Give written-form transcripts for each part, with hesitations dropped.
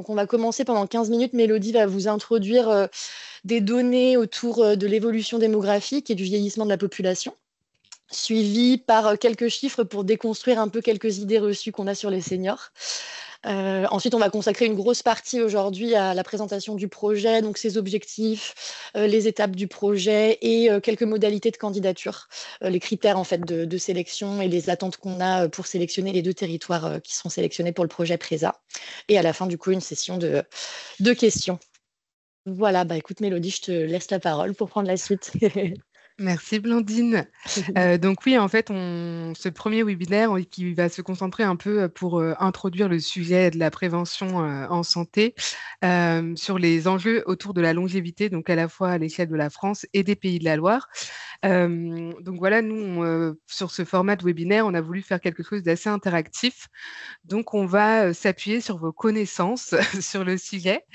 Donc, on va commencer pendant 15 minutes. Mélodie va vous introduire des données autour de l'évolution démographique et du vieillissement de la population, suivi par quelques chiffres pour déconstruire un peu quelques idées reçues qu'on a sur les seniors. Ensuite, on va consacrer une grosse partie aujourd'hui à la présentation du projet, donc ses objectifs, les étapes du projet et quelques modalités de candidature, les critères en fait de sélection et les attentes qu'on a pour sélectionner les 2 territoires qui seront sélectionnés pour le projet Présa. Et à la fin, du coup, une session de questions. Voilà, bah écoute Mélodie, je te laisse la parole pour prendre la suite. Merci Blandine. Donc oui, en fait, ce premier webinaire qui va se concentrer un peu pour introduire le sujet de la prévention en santé sur les enjeux autour de la longévité, donc à la fois à l'échelle de la France et des Pays de la Loire. Donc voilà, nous, sur ce format de webinaire, on a voulu faire quelque chose d'assez interactif. Donc on va s'appuyer sur vos connaissances sur le sujet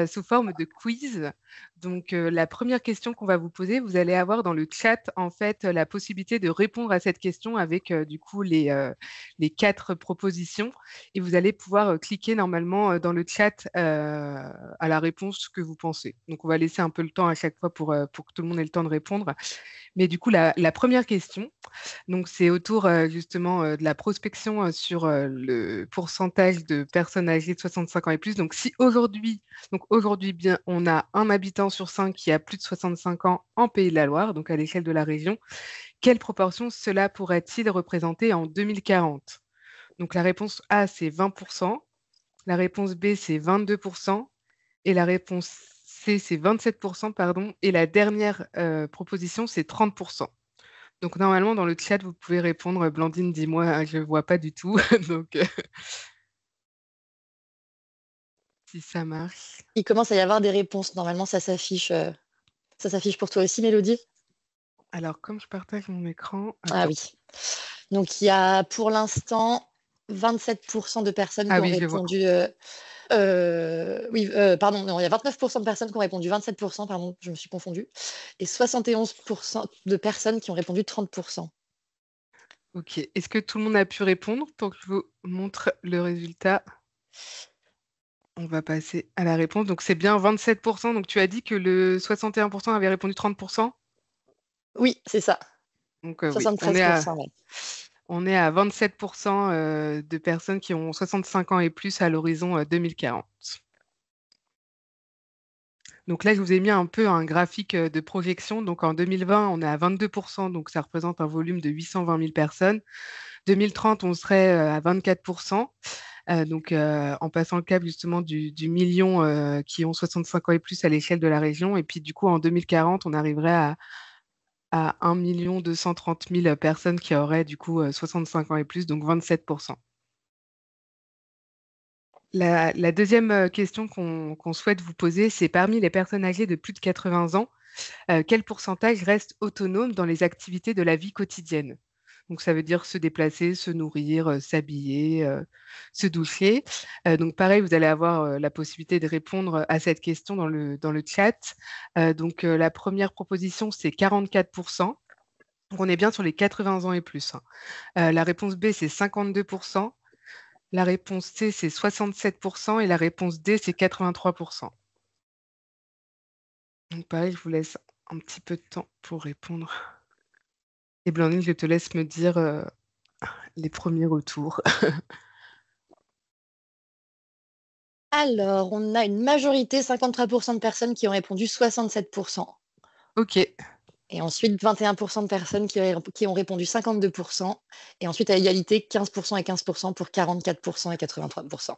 sous forme de quiz. Donc, la première question qu'on va vous poser, vous allez avoir dans le chat, en fait, la possibilité de répondre à cette question avec, du coup, les 4 propositions. Et vous allez pouvoir cliquer normalement dans le chat à la réponse que vous pensez. Donc, on va laisser un peu le temps à chaque fois pour que tout le monde ait le temps de répondre. Mais du coup, la première question, donc c'est autour justement de la prospection sur le pourcentage de personnes âgées de 65 ans et plus. Donc si aujourd'hui bien, on a un habitant sur 5 qui a plus de 65 ans en Pays de la Loire, donc à l'échelle de la région, quelle proportion cela pourrait-il représenter en 2040? Donc la réponse A, c'est 20%, la réponse B, c'est 22%, et la réponse C, c'est 27%, pardon, et la dernière proposition, c'est 30%. Donc normalement, dans le chat, vous pouvez répondre, Blandine, dis-moi, je ne vois pas du tout. Donc, si ça marche. Il commence à y avoir des réponses. Normalement, ça s'affiche pour toi aussi, Mélodie? Alors, comme je partage mon écran, Ah attends. oui. Donc, il y a pour l'instant 27% de personnes Ah qui ont oui, je vois. répondu. Oui, pardon, non, il y a 29% de personnes qui ont répondu 27%, pardon, je me suis confondue, et 71% de personnes qui ont répondu 30%. Ok. Est-ce que tout le monde a pu répondre pour que je vous montre le résultat? On va passer à la réponse. Donc, c'est bien 27%. Donc, tu as dit que le 61% avait répondu 30%? Oui, c'est ça, Donc, oui, 73%. Ouais. on est à 27% de personnes qui ont 65 ans et plus à l'horizon 2040. Donc là, je vous ai mis un peu un graphique de projection. Donc en 2020, on est à 22%, donc ça représente un volume de 820 000 personnes. 2030, on serait à 24%. Donc en passant le cap justement du million qui ont 65 ans et plus à l'échelle de la région. Et puis du coup, en 2040, on arriverait à 1 230 000 personnes qui auraient du coup 65 ans et plus, donc 27%. La deuxième question qu'on souhaite vous poser, c'est parmi les personnes âgées de plus de 80 ans, quel pourcentage reste autonome dans les activités de la vie quotidienne? Donc, ça veut dire se déplacer, se nourrir, s'habiller, se doucher. Donc, pareil, vous allez avoir la possibilité de répondre à cette question dans le chat. Donc, la première proposition, c'est 44%. Donc, on est bien sur les 80 ans et plus, hein. La réponse B, c'est 52%. La réponse C, c'est 67% et la réponse D, c'est 83%. Donc pareil, je vous laisse un petit peu de temps pour répondre. Et Blandine, je te laisse me dire les premiers retours. Alors, on a une majorité, 53% de personnes qui ont répondu 67%. Ok, Et ensuite, 21% de personnes qui ont répondu 52%. Et ensuite, à égalité, 15% et 15% pour 44% et 83%.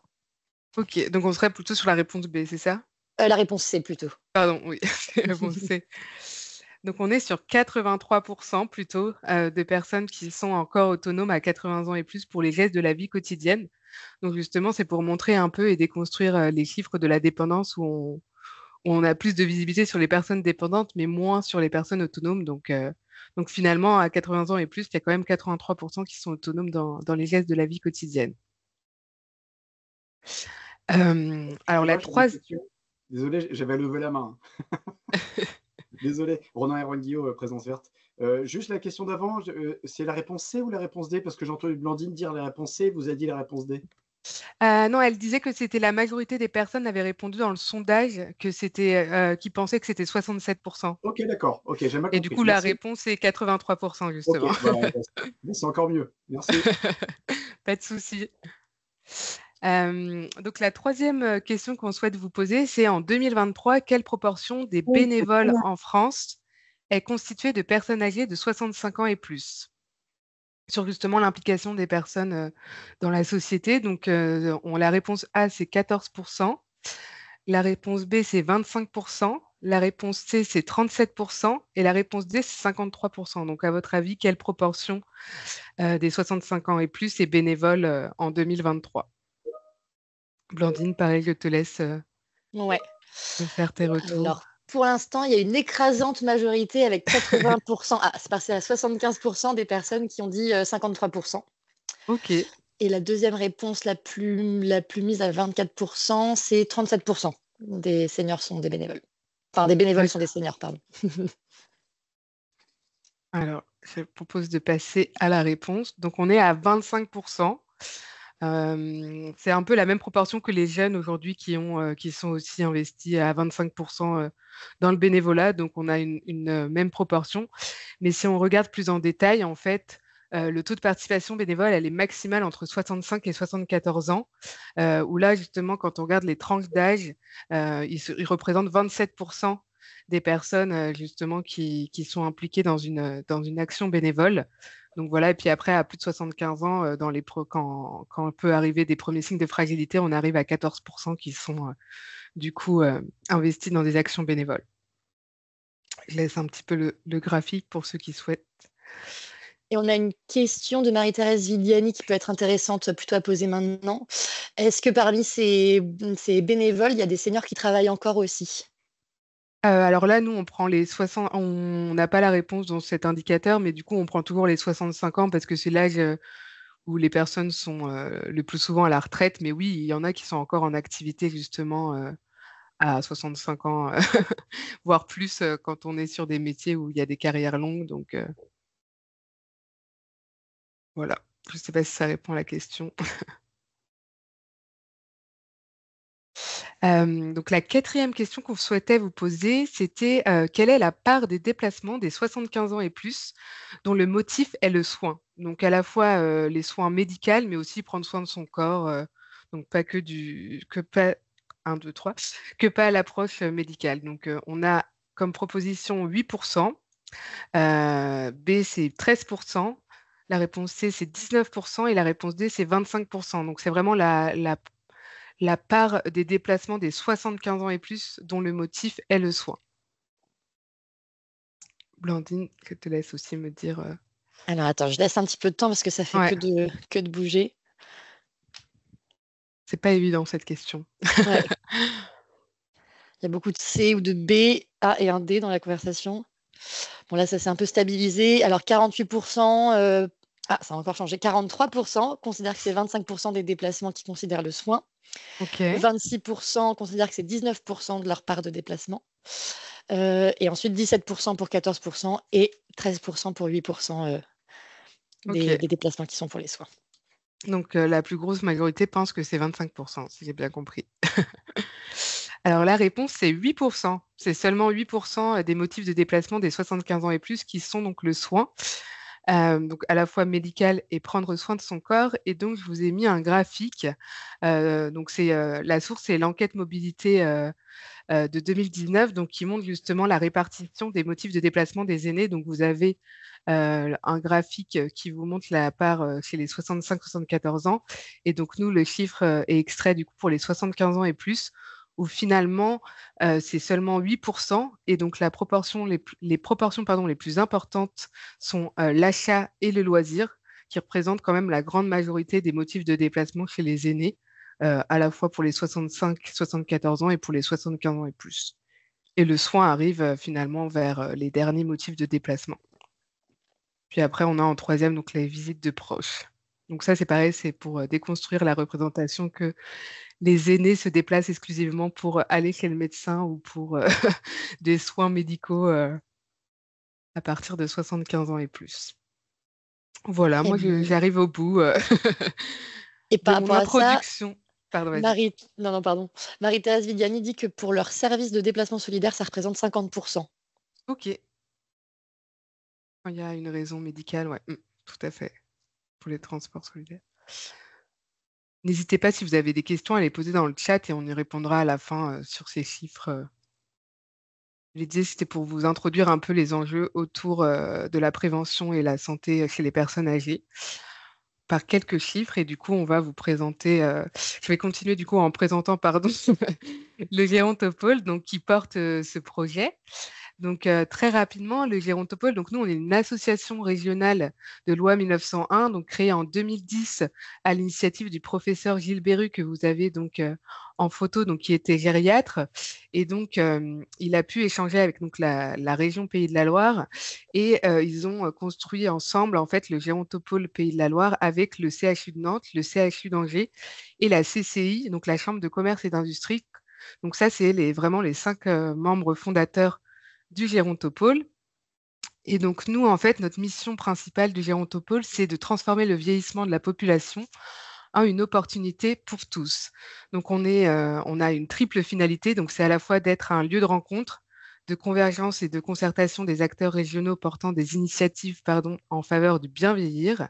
ok. Donc on serait plutôt sur la réponse B, c'est ça? La réponse C plutôt. Pardon, oui, c'est la réponse C. Donc on est sur 83% plutôt de personnes qui sont encore autonomes à 80 ans et plus pour les gestes de la vie quotidienne. Donc justement, c'est pour montrer un peu et déconstruire les chiffres de la dépendance où on a plus de visibilité sur les personnes dépendantes, mais moins sur les personnes autonomes. Donc finalement, à 80 ans et plus, il y a quand même 83% qui sont autonomes dans les gestes de la vie quotidienne. Alors la Excusez-moi, j'ai une troisième... question. Désolé, j'avais levé la main. Désolé, Ronan Erwan Guillot, présence verte. Juste la question d'avant, c'est la réponse C ou la réponse D? Parce que j'ai entendu Blandine dire la réponse C, vous avez dit la réponse D. Non, elle disait que c'était la majorité des personnes avaient répondu dans le sondage que c'était, qui pensaient que c'était 67%. Ok, d'accord. Ok, j'ai mal Et du compris. coup, la Merci. réponse est 83%, Ok, justement. c'est encore mieux. Merci. Pas de souci. Donc la troisième question qu'on souhaite vous poser, c'est en 2023, quelle proportion des Oui. bénévoles en France est constituée de personnes âgées de 65 ans et plus? Sur justement l'implication des personnes dans la société. Donc la réponse A, c'est 14%. La réponse B, c'est 25%. La réponse C, c'est 37%. Et la réponse D, c'est 53%. Donc, à votre avis, quelle proportion des 65 ans et plus est bénévole en 2023? Blandine, pareil, je te laisse Ouais. me faire tes retours. Alors, pour l'instant, il y a une écrasante majorité avec 80%. Ah, c'est passé à 75% des personnes qui ont dit 53%. Ok, Et la deuxième réponse la plus mise à 24%, c'est 37% des seniors sont des bénévoles. Enfin, des bénévoles sont des d'accord. seniors, pardon. Alors, je propose de passer à la réponse. Donc, on est à 25%. C'est un peu la même proportion que les jeunes aujourd'hui qui sont aussi investis à 25% dans le bénévolat. Donc, on a une même proportion. Mais si on regarde plus en détail, en fait, le taux de participation bénévole, elle est maximale entre 65 et 74 ans, où là, justement, quand on regarde les tranches d'âge, ils représentent 27% des personnes, justement, qui sont impliquées dans une action bénévole. Donc voilà, et puis après, à plus de 75 ans, quand on peut arriver des premiers signes de fragilité, on arrive à 14% qui sont du coup investis dans des actions bénévoles. Je laisse un petit peu le graphique pour ceux qui souhaitent. Et on a une question de Marie-Thérèse Vigliani qui peut être intéressante plutôt à poser maintenant. Est-ce que parmi ces bénévoles, il y a des seniors qui travaillent encore aussi? Alors là, nous, on prend les 60, on n'a pas la réponse dans cet indicateur, mais du coup, on prend toujours les 65 ans parce que c'est l'âge où les personnes sont le plus souvent à la retraite. Mais oui, il y en a qui sont encore en activité justement à 65 ans, voire plus quand on est sur des métiers où il y a des carrières longues. Donc voilà, je ne sais pas si ça répond à la question. Donc la quatrième question qu'on souhaitait vous poser, c'était quelle est la part des déplacements des 75 ans et plus dont le motif est le soin? Donc à la fois les soins médicaux, mais aussi prendre soin de son corps, donc pas que que pas 1, 2, 3, que pas l'approche médicale. Donc on a comme proposition 8%, B c'est 13%, la réponse C c'est 19% et la réponse D c'est 25%. Donc c'est vraiment la part des déplacements des 75 ans et plus dont le motif est le soin. Blandine, je te laisse aussi me dire. Alors attends, je laisse un petit peu de temps parce que ça fait Ouais, que de bouger. c'est pas évident cette question. Ouais. Il y a beaucoup de C ou de B, A et un D dans la conversation. Bon, là, ça s'est un peu stabilisé. Alors, 48%, ça a encore changé. 43% considèrent que c'est 25% des déplacements qui considèrent le soin. Ok, 26% considèrent que c'est 19% de leur part de déplacement. Et ensuite, 17% pour 14% et 13% pour 8% ok. des déplacements qui sont pour les soins. Donc la plus grosse majorité pense que c'est 25%, si j'ai bien compris. Alors la réponse, c'est 8%. C'est seulement 8% des motifs de déplacement des 75 ans et plus qui sont donc le soin. Donc à la fois médical et prendre soin de son corps. Et donc, je vous ai mis un graphique. Donc, la source, c'est l'enquête mobilité de 2019, donc qui montre justement la répartition des motifs de déplacement des aînés. Donc, vous avez un graphique qui vous montre la part chez les 65-74 ans. Et donc, nous, le chiffre est extrait du coup pour les 75 ans et plus, où finalement, c'est seulement 8%. Et donc, les proportions les plus importantes sont l'achat et le loisir, qui représentent quand même la grande majorité des motifs de déplacement chez les aînés, à la fois pour les 65-74 ans et pour les 75 ans et plus. Et le soin arrive finalement vers les derniers motifs de déplacement. Puis après, on a en troisième donc les visites de proches. Donc ça, c'est pareil, c'est pour déconstruire la représentation que les aînés se déplacent exclusivement pour aller chez le médecin ou pour des soins médicaux à partir de 75 ans et plus. Voilà, Très moi bien. j'arrive au bout. Et de par mon rapport à ça, introduction. Pardon, vas-y. Pardon. Marie-Thérèse Vidiani dit que pour leur service de déplacement solidaire, ça représente 50%. Ok, quand il y a une raison médicale, ouais, tout à fait, pour les transports solidaires. N'hésitez pas si vous avez des questions à les poser dans le chat et on y répondra à la fin sur ces chiffres. L'idée, c'était pour vous introduire un peu les enjeux autour de la prévention et la santé chez les personnes âgées par quelques chiffres. Et du coup, on va vous présenter, je vais continuer du coup en présentant, pardon, le Gérontopole, donc qui porte ce projet. Donc, très rapidement, le Gérontopole, donc nous, on est une association régionale de loi 1901, donc créée en 2010 à l'initiative du professeur Gilles Berru, que vous avez donc en photo, donc qui était gériatre. Et donc, il a pu échanger avec donc, la région Pays de la Loire et ils ont construit ensemble, en fait, le Gérontopole Pays de la Loire avec le CHU de Nantes, le CHU d'Angers et la CCI, donc la Chambre de commerce et d'industrie. Donc ça, c'est vraiment les 5 membres fondateurs du Gérontopole. Et donc, nous, en fait, notre mission principale du Gérontopole, c'est de transformer le vieillissement de la population en une opportunité pour tous. Donc, on a une triple finalité. Donc, c'est à la fois d'être un lieu de rencontre, de convergence et de concertation des acteurs régionaux portant des initiatives en faveur du bien vieillir.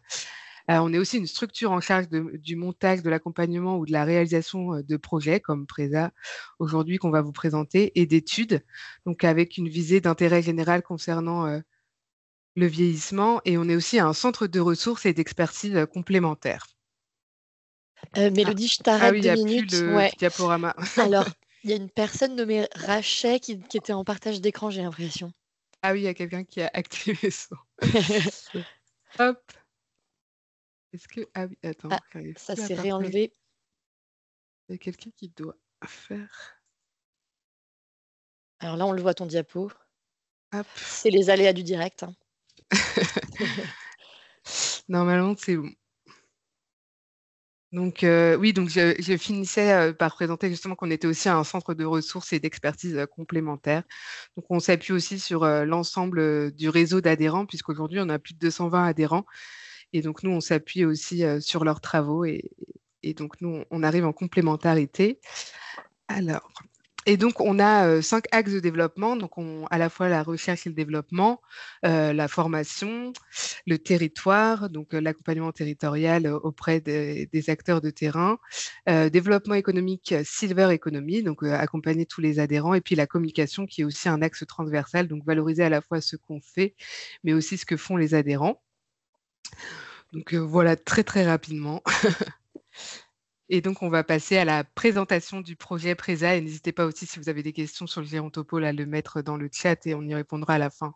On est aussi une structure en charge du montage, de l'accompagnement ou de la réalisation de projets comme Presa aujourd'hui qu'on va vous présenter et d'études, donc avec une visée d'intérêt général concernant le vieillissement. Et on est aussi un centre de ressources et d'expertise complémentaires. Ah. Mélodie, je Ah t'arrête oui, il n'y 2 a plus minutes. le Ouais. diaporama. Alors, il y a une personne nommée Rachet qui était en partage d'écran, j'ai l'impression. Ah oui, il y a quelqu'un qui a activé son. Hop. Est-ce que. Ah oui, attends, Ah, j'arrive ça plus à s'est partager. réenlevé. Il y a quelqu'un qui doit faire. Alors là, on le voit ton diapo. Hop. C'est les aléas du direct. Hein. Normalement, c'est bon. Donc, oui, donc je finissais par présenter justement qu'on était aussi un centre de ressources et d'expertise complémentaires. Donc, on s'appuie aussi sur l'ensemble du réseau d'adhérents, puisqu'aujourd'hui, on a plus de 220 adhérents. Et donc, nous, on s'appuie aussi sur leurs travaux. Et donc, nous, on arrive en complémentarité. Alors, et donc, on a 5 axes de développement. Donc, à la fois la recherche et le développement, la formation, le territoire, donc l'accompagnement territorial auprès des acteurs de terrain, développement économique, silver economy, donc accompagner tous les adhérents, et puis la communication qui est aussi un axe transversal, donc valoriser à la fois ce qu'on fait, mais aussi ce que font les adhérents. Donc voilà, très très rapidement. Et donc, on va passer à la présentation du projet Presa. Et n'hésitez pas aussi, si vous avez des questions sur le Gérontopole, à le mettre dans le chat et on y répondra à la fin.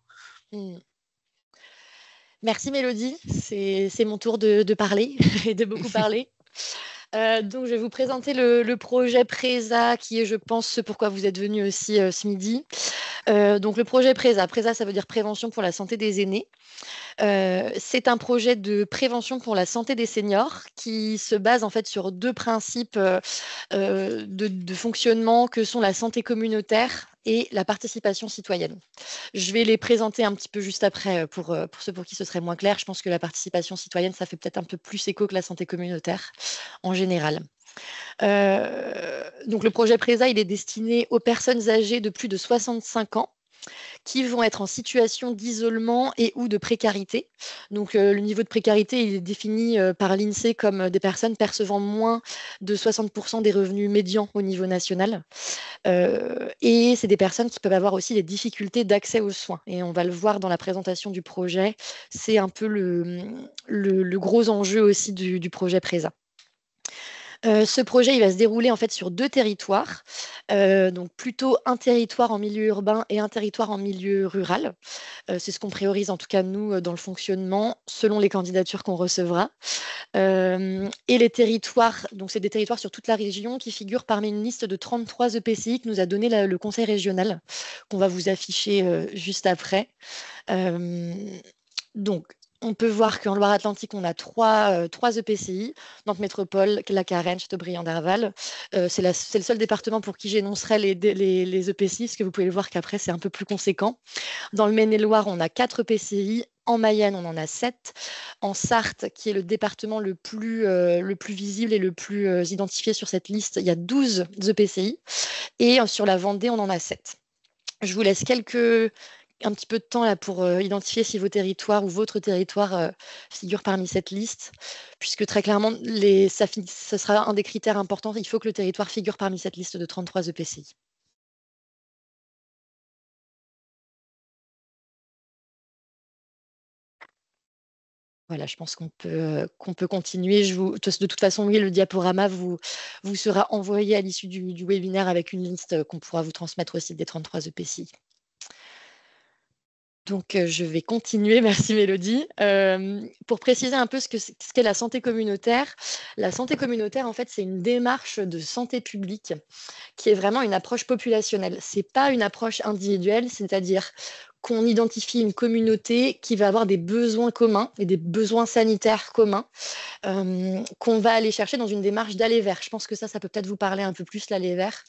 Merci Mélodie, c'est mon tour de parler et de beaucoup parler. Donc, je vais vous présenter le projet Presa, qui est, je pense, ce pourquoi vous êtes venus aussi ce midi. Donc, le projet Presa, ça veut dire prévention pour la santé des aînés. C'est un projet de prévention pour la santé des seniors qui se base en fait sur 2 principes de fonctionnement que sont la santé communautaire et la participation citoyenne. Je vais les présenter un petit peu juste après pour ceux pour qui ce serait moins clair. Je pense que la participation citoyenne, ça fait peut-être un peu plus écho que la santé communautaire en général. Donc le projet Presa, il est destiné aux personnes âgées de plus de 65 ans qui vont être en situation d'isolement et ou de précarité. Donc, le niveau de précarité, il est défini par l'INSEE comme des personnes percevant moins de 60% des revenus médians au niveau national. Et c'est des personnes qui peuvent avoir aussi des difficultés d'accès aux soins. Et on va le voir dans la présentation du projet. C'est un peu le gros enjeu aussi du projet Presa. Ce projet, il va se dérouler en fait sur 2 territoires, donc plutôt un territoire en milieu urbain et un territoire en milieu rural. C'est ce qu'on priorise en tout cas nous, dans le fonctionnement, selon les candidatures qu'on recevra. Et les territoires, donc c'est des territoires sur toute la région qui figurent parmi une liste de 33 EPCI que nous a donné le conseil régional, qu'on va vous afficher juste après. Donc on peut voir qu'en Loire-Atlantique, on a trois EPCI, Nantes Métropole, la Carène, Châteaubriand-Derval. C'est le seul département pour qui j'énoncerai les EPCI, parce que vous pouvez le voir qu'après, c'est un peu plus conséquent. Dans le Maine-et-Loire, on a 4 EPCI. En Mayenne, on en a 7. En Sarthe, qui est le département le plus visible et le plus identifié sur cette liste, il y a 12 EPCI. Et sur la Vendée, on en a 7. Je vous laisse un petit peu de temps là pour identifier si vos territoires ou votre territoire figure parmi cette liste, puisque très clairement, ce sera un des critères importants. Il faut que le territoire figure parmi cette liste de 33 EPCI. Voilà, je pense qu'on peut continuer. De toute façon, oui, le diaporama vous sera envoyé à l'issue du webinaire avec une liste qu'on pourra vous transmettre aussi des 33 EPCI. Donc, je vais continuer. Merci Mélodie. Pour préciser un peu ce qu'est la santé communautaire. La santé communautaire, en fait, c'est une démarche de santé publique qui est vraiment une approche populationnelle. Ce n'est pas une approche individuelle, c'est-à-dire qu'on identifie une communauté qui va avoir des besoins communs et des besoins sanitaires communs qu'on va aller chercher dans une démarche d'aller vers. Je pense que ça peut peut-être vous parler un peu plus, l'aller vers.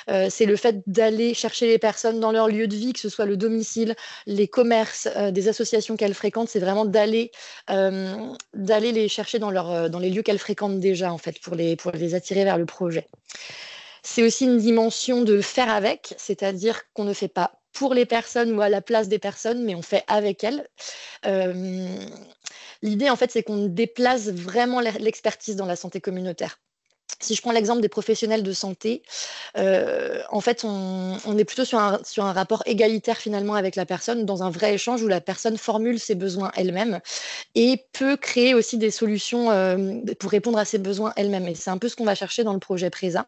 C'est le fait d'aller chercher les personnes dans leur lieu de vie, que ce soit le domicile, les commerces, des associations qu'elles fréquentent. C'est vraiment d'aller les chercher dans les lieux qu'elles fréquentent déjà, en fait, pour les attirer vers le projet. C'est aussi une dimension de faire avec, c'est-à-dire qu'on ne fait pas pour les personnes ou à la place des personnes, mais on fait avec elles. L'idée, en fait, c'est qu'on déplace vraiment l'expertise dans la santé communautaire. Si je prends l'exemple des professionnels de santé, en fait, on est plutôt sur un rapport égalitaire finalement avec la personne, dans un vrai échange où la personne formule ses besoins elle-même et peut créer aussi des solutions pour répondre à ses besoins elle-même. Et c'est un peu ce qu'on va chercher dans le projet Présa.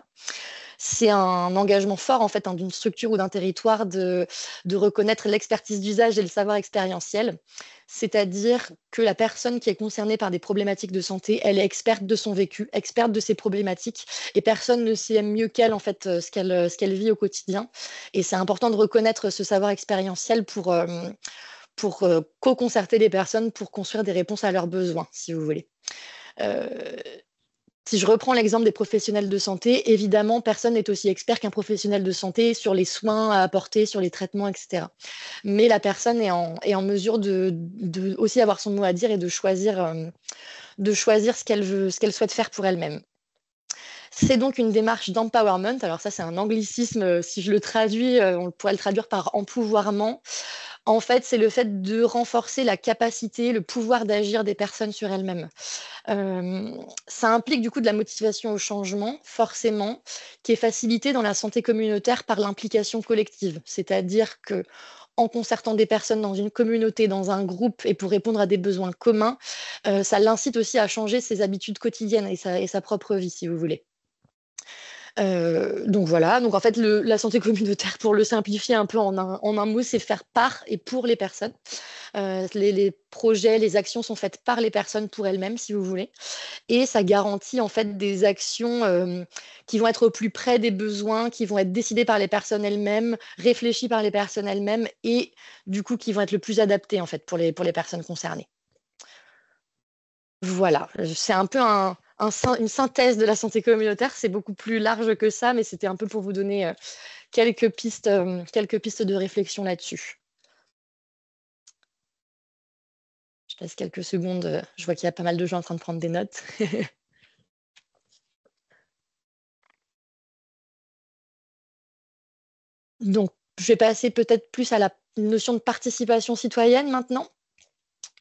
C'est un engagement fort en fait d'une structure ou d'un territoire de reconnaître l'expertise d'usage et le savoir expérientiel. C'est-à-dire que la personne qui est concernée par des problématiques de santé, elle est experte de son vécu, experte de ses problématiques, et personne ne sait mieux qu'elle en fait ce qu'elle vit au quotidien. Et c'est important de reconnaître ce savoir expérientiel pour co-concerter les personnes pour construire des réponses à leurs besoins, si vous voulez. Si je reprends l'exemple des professionnels de santé, évidemment, personne n'est aussi expert qu'un professionnel de santé sur les soins à apporter, sur les traitements, etc. Mais la personne est en mesure de aussi avoir son mot à dire et de choisir ce qu'elle souhaite faire pour elle-même. C'est donc une démarche d'empowerment. Alors ça, c'est un anglicisme. Si je le traduis, on pourrait le traduire par empouvoirment. En fait, c'est le fait de renforcer la capacité, le pouvoir d'agir des personnes sur elles-mêmes. Ça implique du coup de la motivation au changement, forcément, qui est facilitée dans la santé communautaire par l'implication collective. C'est-à-dire que en concertant des personnes dans une communauté, dans un groupe, et pour répondre à des besoins communs, ça l'incite aussi à changer ses habitudes quotidiennes et sa propre vie, si vous voulez. Donc voilà, donc en fait la santé communautaire, pour le simplifier un peu en un mot, c'est faire par et pour les personnes. Les projets, les actions sont faites par les personnes pour elles-mêmes, si vous voulez, et ça garantit en fait des actions qui vont être au plus près des besoins, qui vont être décidées par les personnes elles-mêmes, réfléchies par les personnes elles-mêmes, et du coup qui vont être le plus adaptées en fait pour les personnes concernées. Voilà, c'est un peu une synthèse de la santé communautaire. C'est beaucoup plus large que ça, mais c'était un peu pour vous donner quelques pistes de réflexion là-dessus. Je laisse quelques secondes. Je vois qu'il y a pas mal de gens en train de prendre des notes. Donc, je vais passer peut-être plus à la notion de participation citoyenne maintenant.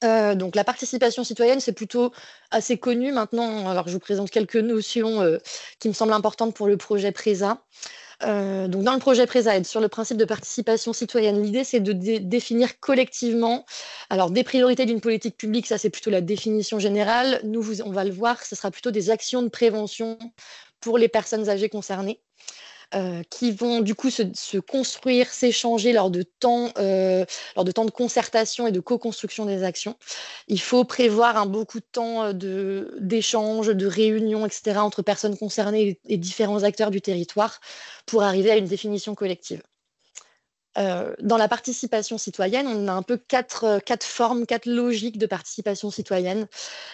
Donc la participation citoyenne, c'est plutôt assez connu maintenant. Alors je vous présente quelques notions qui me semblent importantes pour le projet Présa. Donc dans le projet Présa, sur le principe de participation citoyenne, l'idée c'est de définir collectivement des priorités d'une politique publique. Ça c'est plutôt la définition générale. Nous, on va le voir, ce sera plutôt des actions de prévention pour les personnes âgées concernées. Qui vont du coup se construire, s'échanger lors de temps de concertation et de co-construction des actions. Il faut prévoir beaucoup de temps d'échanges, de réunions, etc., entre personnes concernées et différents acteurs du territoire pour arriver à une définition collective. Dans la participation citoyenne, on a un peu quatre formes, quatre logiques de participation citoyenne.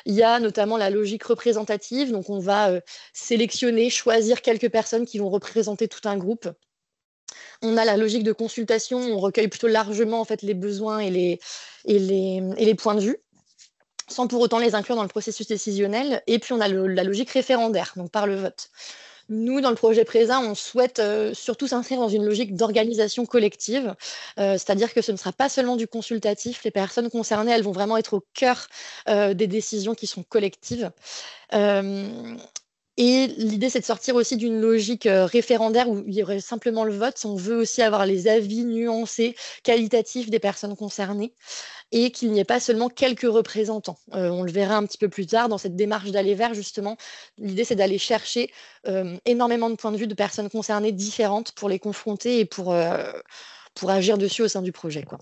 Il y a notamment la logique représentative, donc on va sélectionner, choisir quelques personnes qui vont représenter tout un groupe. On a la logique de consultation, on recueille plutôt largement en fait, les besoins et les points de vue, sans pour autant les inclure dans le processus décisionnel. Et puis on a la logique référendaire, donc par le vote. Nous, dans le projet Présa, on souhaite surtout s'inscrire dans une logique d'organisation collective, c'est-à-dire que ce ne sera pas seulement du consultatif. Les personnes concernées, elles vont vraiment être au cœur des décisions qui sont collectives. Et l'idée, c'est de sortir aussi d'une logique référendaire où il y aurait simplement le vote. On veut aussi avoir les avis nuancés, qualitatifs des personnes concernées et qu'il n'y ait pas seulement quelques représentants. On le verra un petit peu plus tard dans cette démarche d'aller vers, justement. L'idée, c'est d'aller chercher énormément de points de vue de personnes concernées différentes pour les confronter et pour agir dessus au sein du projet, quoi.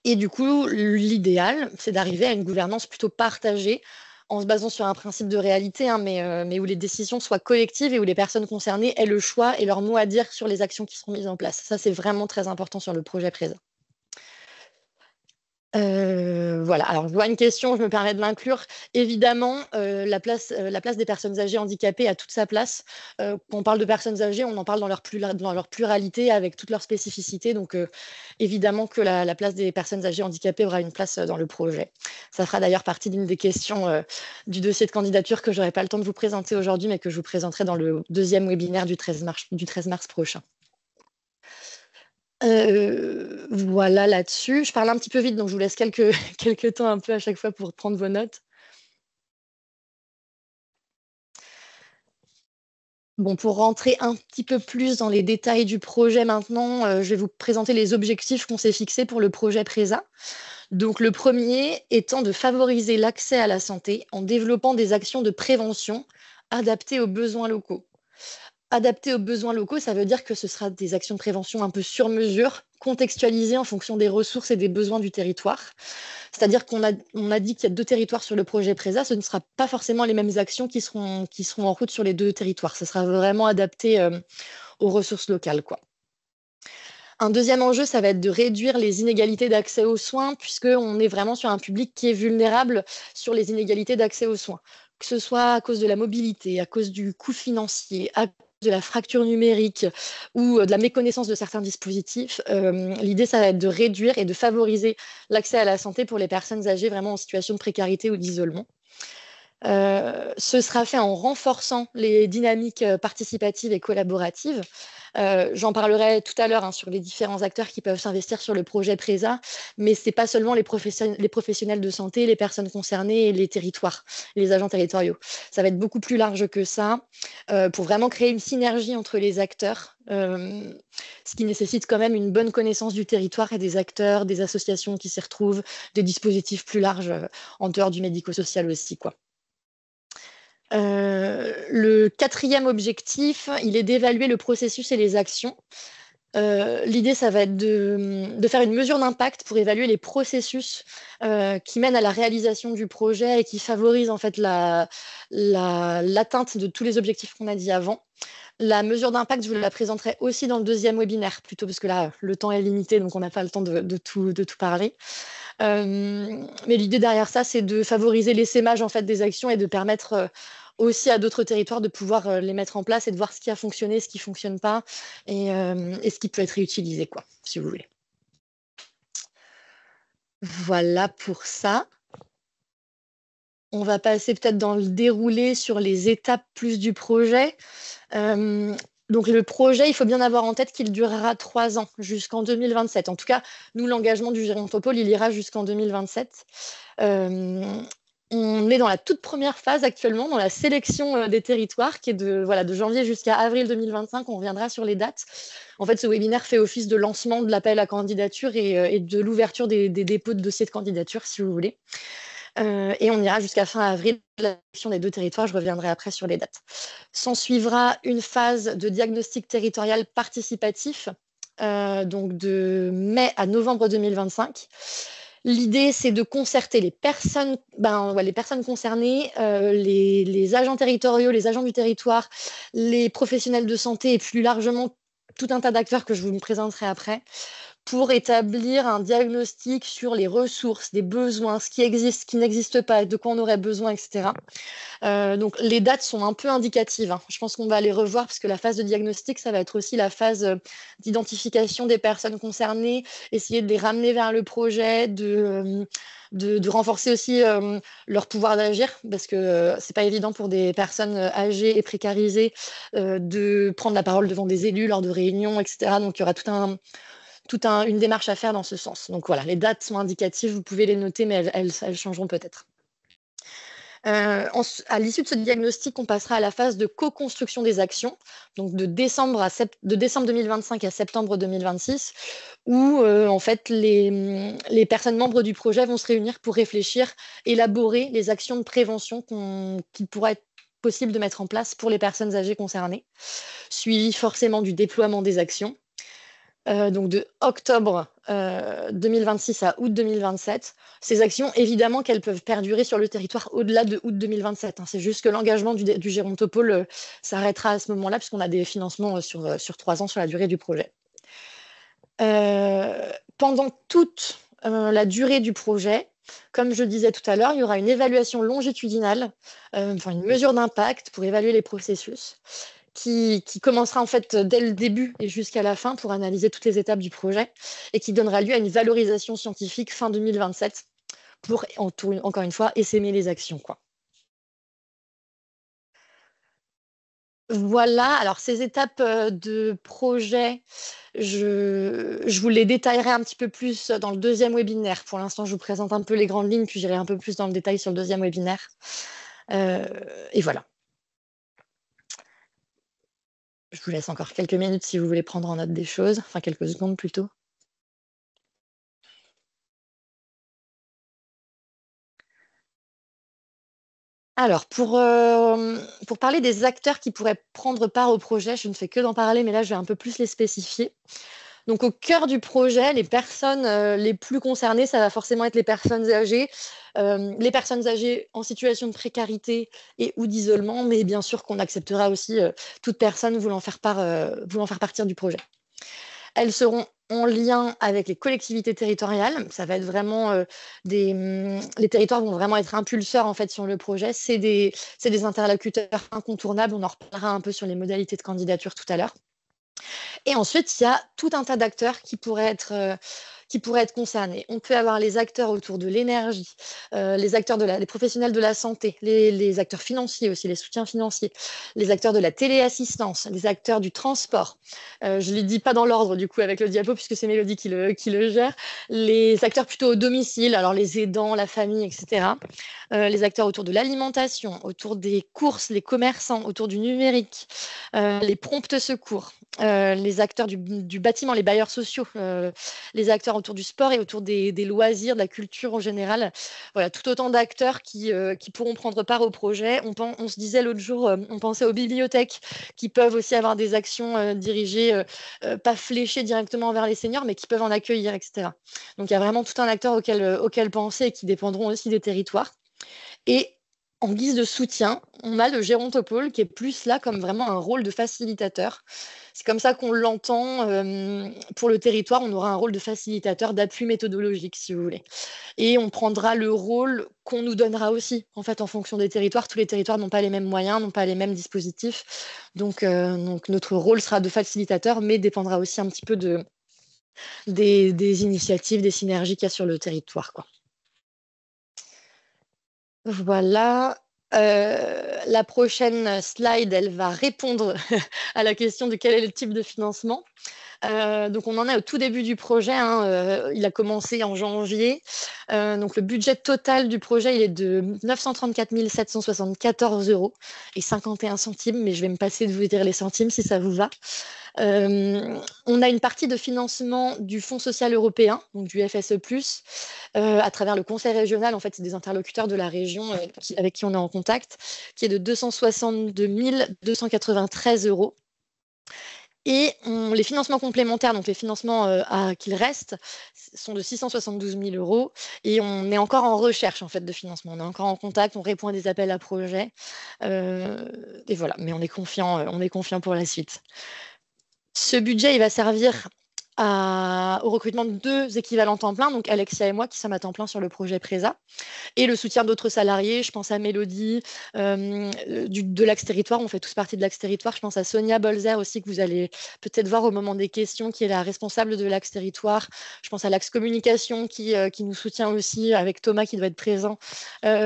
Et du coup, l'idéal, c'est d'arriver à une gouvernance plutôt partagée en se basant sur un principe de réalité, hein, mais où les décisions soient collectives et où les personnes concernées aient le choix et leur mot à dire sur les actions qui seront mises en place. Ça, c'est vraiment très important sur le projet Présa. Voilà, alors je vois une question, je me permets de l'inclure. Évidemment, la place des personnes âgées handicapées a toute sa place. Quand on parle de personnes âgées, on en parle dans leur pluralité, avec toutes leurs spécificités. Donc, évidemment que la place des personnes âgées handicapées aura une place dans le projet. Ça fera d'ailleurs partie d'une des questions du dossier de candidature que je n'aurai pas le temps de vous présenter aujourd'hui, mais que je vous présenterai dans le deuxième webinaire du 13 mars prochain. Voilà là-dessus. Je parle un petit peu vite, donc je vous laisse quelques temps un peu à chaque fois pour prendre vos notes. Bon, pour rentrer un petit peu plus dans les détails du projet maintenant, je vais vous présenter les objectifs qu'on s'est fixés pour le projet Présa. Donc le premier étant de favoriser l'accès à la santé en développant des actions de prévention adaptées aux besoins locaux. Adapté aux besoins locaux, ça veut dire que ce sera des actions de prévention un peu sur mesure, contextualisées en fonction des ressources et des besoins du territoire. C'est-à-dire qu'on a dit qu'il y a 2 territoires sur le projet Présa, ce ne sera pas forcément les mêmes actions qui seront en route sur les 2 territoires. Ce sera vraiment adapté aux ressources locales, quoi. Un deuxième enjeu, ça va être de réduire les inégalités d'accès aux soins, puisqu'on est vraiment sur un public qui est vulnérable sur les inégalités d'accès aux soins, que ce soit à cause de la mobilité, à cause du coût financier, à cause de la fracture numérique ou de la méconnaissance de certains dispositifs. L'idée, ça va être de réduire et de favoriser l'accès à la santé pour les personnes âgées vraiment en situation de précarité ou d'isolement. Ce sera fait en renforçant les dynamiques participatives et collaboratives. J'en parlerai tout à l'heure sur les différents acteurs qui peuvent s'investir sur le projet Présa, mais ce n'est pas seulement les professionnels de santé, les personnes concernées et les territoires, les agents territoriaux. Ça va être beaucoup plus large que ça, pour vraiment créer une synergie entre les acteurs, ce qui nécessite quand même une bonne connaissance du territoire et des acteurs, des associations qui s'y retrouvent, des dispositifs plus larges en dehors du médico-social aussi, quoi. Le quatrième objectif, il est d'évaluer le processus et les actions. L'idée, ça va être de faire une mesure d'impact pour évaluer les processus qui mènent à la réalisation du projet et qui favorisent en fait l'atteinte de tous les objectifs qu'on a dit avant. La mesure d'impact, je vous la présenterai aussi dans le deuxième webinaire, plutôt parce que là, le temps est limité, donc on n'a pas le temps de tout parler. Mais l'idée derrière ça, c'est de favoriser l'essaimage en fait, des actions et de permettre aussi à d'autres territoires de pouvoir les mettre en place et de voir ce qui a fonctionné, ce qui ne fonctionne pas et ce qui peut être réutilisé, quoi, si vous voulez. Voilà pour ça. On va passer peut-être dans le déroulé sur les étapes plus du projet. Donc le projet, il faut bien avoir en tête qu'il durera 3 ans, jusqu'en 2027. En tout cas, nous, l'engagement du Gérontopole, il ira jusqu'en 2027. On est dans la toute première phase actuellement, dans la sélection des territoires, qui est de janvier jusqu'à avril 2025. On reviendra sur les dates. En fait, ce webinaire fait office de lancement de l'appel à candidature et de l'ouverture des dépôts de dossiers de candidature, si vous voulez. Et on ira jusqu'à fin avril, la sélection des 2 territoires. Je reviendrai après sur les dates. S'en suivra une phase de diagnostic territorial participatif, donc de mai à novembre 2025. L'idée, c'est de concerter les personnes concernées, les agents territoriaux, les agents du territoire, les professionnels de santé et plus largement tout un tas d'acteurs que je vous présenterai après, pour établir un diagnostic sur les ressources, les besoins, ce qui existe, ce qui n'existe pas, de quoi on aurait besoin, etc. Donc les dates sont un peu indicatives, hein. Je pense qu'on va les revoir parce que la phase de diagnostic, ça va être aussi la phase d'identification des personnes concernées, essayer de les ramener vers le projet, de renforcer aussi leur pouvoir d'agir, parce que c'est pas évident pour des personnes âgées et précarisées de prendre la parole devant des élus lors de réunions, etc. Donc il y aura une démarche à faire dans ce sens. Donc voilà, les dates sont indicatives, vous pouvez les noter, mais elles changeront peut-être. À l'issue de ce diagnostic, on passera à la phase de co-construction des actions, donc de décembre 2025 à septembre 2026, où en fait les personnes membres du projet vont se réunir pour réfléchir, élaborer les actions de prévention qu'il pourrait être possible de mettre en place pour les personnes âgées concernées, suivi forcément du déploiement des actions. Donc de octobre 2026 à août 2027. Ces actions, évidemment qu'elles peuvent perdurer sur le territoire au-delà de août 2027, hein. C'est juste que l'engagement du Gérontopole s'arrêtera à ce moment-là, puisqu'on a des financements sur 3 ans sur la durée du projet. Pendant toute la durée du projet, comme je disais tout à l'heure, il y aura une évaluation longitudinale, une mesure d'impact pour évaluer les processus, qui commencera en fait dès le début et jusqu'à la fin pour analyser toutes les étapes du projet et qui donnera lieu à une valorisation scientifique fin 2027 pour, encore une fois, essaimer les actions, quoi. Voilà, alors ces étapes de projet, je vous les détaillerai un petit peu plus dans le deuxième webinaire. Pour l'instant, je vous présente un peu les grandes lignes, puis j'irai un peu plus dans le détail sur le deuxième webinaire. Et voilà. Je vous laisse encore quelques minutes si vous voulez prendre en note des choses, enfin quelques secondes plutôt. Alors, pour parler des acteurs qui pourraient prendre part au projet, je ne fais que d'en parler, mais là, je vais un peu plus les spécifier. Donc, au cœur du projet, les personnes les plus concernées, ça va forcément être les personnes âgées en situation de précarité et ou d'isolement, mais bien sûr qu'on acceptera aussi toute personne voulant faire partir du projet. Elles seront en lien avec les collectivités territoriales. Ça va être vraiment les territoires vont vraiment être impulseurs en fait sur le projet. C'est des interlocuteurs incontournables. On en reparlera un peu sur les modalités de candidature tout à l'heure. Et ensuite, il y a tout un tas d'acteurs qui pourraient être concernés. On peut avoir les acteurs autour de l'énergie, les professionnels de la santé, les acteurs financiers aussi, les soutiens financiers, les acteurs de la téléassistance, les acteurs du transport. Je ne les dis pas dans l'ordre du coup avec le diapo puisque c'est Mélodie qui le gère. Les acteurs plutôt au domicile, alors les aidants, la famille, etc. Les acteurs autour de l'alimentation, autour des courses, les commerçants, autour du numérique, les promptes secours, les acteurs du bâtiment, les bailleurs sociaux, les acteurs autour du sport et autour des loisirs, de la culture en général. Voilà, tout autant d'acteurs qui pourront prendre part au projet. On se disait l'autre jour, on pensait aux bibliothèques qui peuvent aussi avoir des actions dirigées, pas fléchées directement vers les seniors, mais qui peuvent en accueillir, etc. Donc il y a vraiment tout un acteur auquel penser et qui dépendront aussi des territoires. Et en guise de soutien, on a le Gérontopole qui est plus là comme vraiment un rôle de facilitateur. C'est comme ça qu'on l'entend pour le territoire. On aura un rôle de facilitateur, d'appui méthodologique, si vous voulez. Et on prendra le rôle qu'on nous donnera aussi, en fait, en fonction des territoires. Tous les territoires n'ont pas les mêmes moyens, n'ont pas les mêmes dispositifs. Donc notre rôle sera de facilitateur, mais dépendra aussi un petit peu des initiatives, des synergies qu'il y a sur le territoire, quoi. Voilà. La prochaine slide, elle va répondre à la question de quel est le type de financement. Donc on en est au tout début du projet, hein, il a commencé en janvier. Donc le budget total du projet, il est de 934 774 € et 51 centimes, mais je vais me passer de vous dire les centimes si ça vous va. On a une partie de financement du Fonds social européen, donc du FSE+, à travers le conseil régional. En fait, c'est des interlocuteurs de la région avec qui on est en contact, qui est de 262 293 €. Et les financements complémentaires, donc les financements qu'il reste, sont de 672 000 €. Et on est encore en recherche en fait, de financement. On est encore en contact, on répond à des appels à projets. Et voilà, mais on est confiant pour la suite. Ce budget, il va servir au recrutement de 2 équivalents temps plein, donc Alexia et moi qui sommes à temps plein sur le projet Presa, et le soutien d'autres salariés. Je pense à Mélodie de l'Axe Territoire, on fait tous partie de l'Axe Territoire. Je pense à Sonia Bolzer aussi, que vous allez peut-être voir au moment des questions, qui est la responsable de l'Axe Territoire. Je pense à l'Axe Communication qui nous soutient aussi, avec Thomas qui doit être présent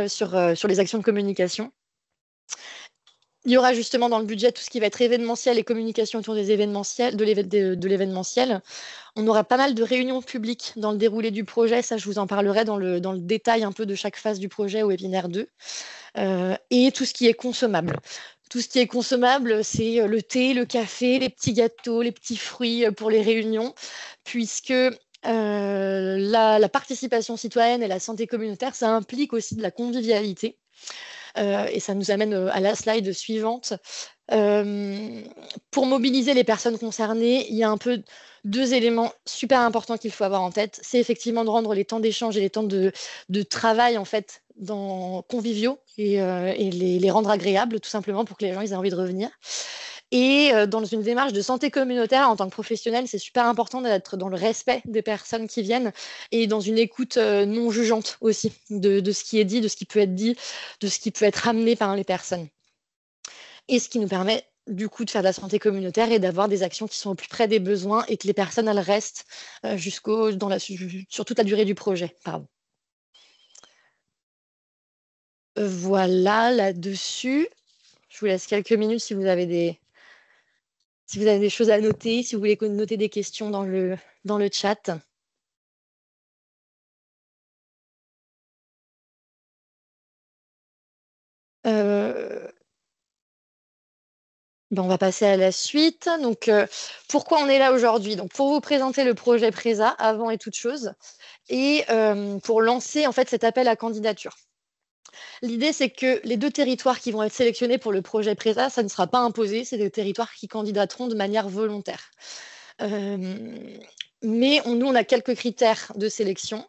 sur les actions de communication. Il y aura justement dans le budget tout ce qui va être événementiel et communication autour des événementiels, de l'événementiel. On aura pas mal de réunions publiques dans le déroulé du projet. Ça, je vous en parlerai dans le détail un peu de chaque phase du projet au webinaire 2. Et tout ce qui est consommable. Tout ce qui est consommable, c'est le thé, le café, les petits gâteaux, les petits fruits pour les réunions, puisque la participation citoyenne et la santé communautaire, ça implique aussi de la convivialité. Et ça nous amène à la slide suivante. Pour mobiliser les personnes concernées, il y a un peu 2 éléments super importants qu'il faut avoir en tête. C'est effectivement de rendre les temps d'échange et les temps de travail en fait conviviaux et les rendre agréables, tout simplement, pour que les gens aient envie de revenir. Et dans une démarche de santé communautaire, en tant que professionnel, c'est super important d'être dans le respect des personnes qui viennent et dans une écoute non jugeante aussi de ce qui est dit, de ce qui peut être dit, de ce qui peut être amené par les personnes. Et ce qui nous permet du coup de faire de la santé communautaire et d'avoir des actions qui sont au plus près des besoins et que les personnes elles restent sur toute la durée du projet. Pardon. Voilà, là-dessus, je vous laisse quelques minutes si vous avez des choses à noter, si vous voulez noter des questions dans le chat. On va passer à la suite. Donc, pourquoi on est là aujourd'hui? Donc, pour vous présenter le projet Presa avant et toute chose, et pour lancer en fait cet appel à candidature. L'idée, c'est que les 2 territoires qui vont être sélectionnés pour le projet Presa, ça ne sera pas imposé, c'est des territoires qui candidateront de manière volontaire. Mais nous, on a quelques critères de sélection.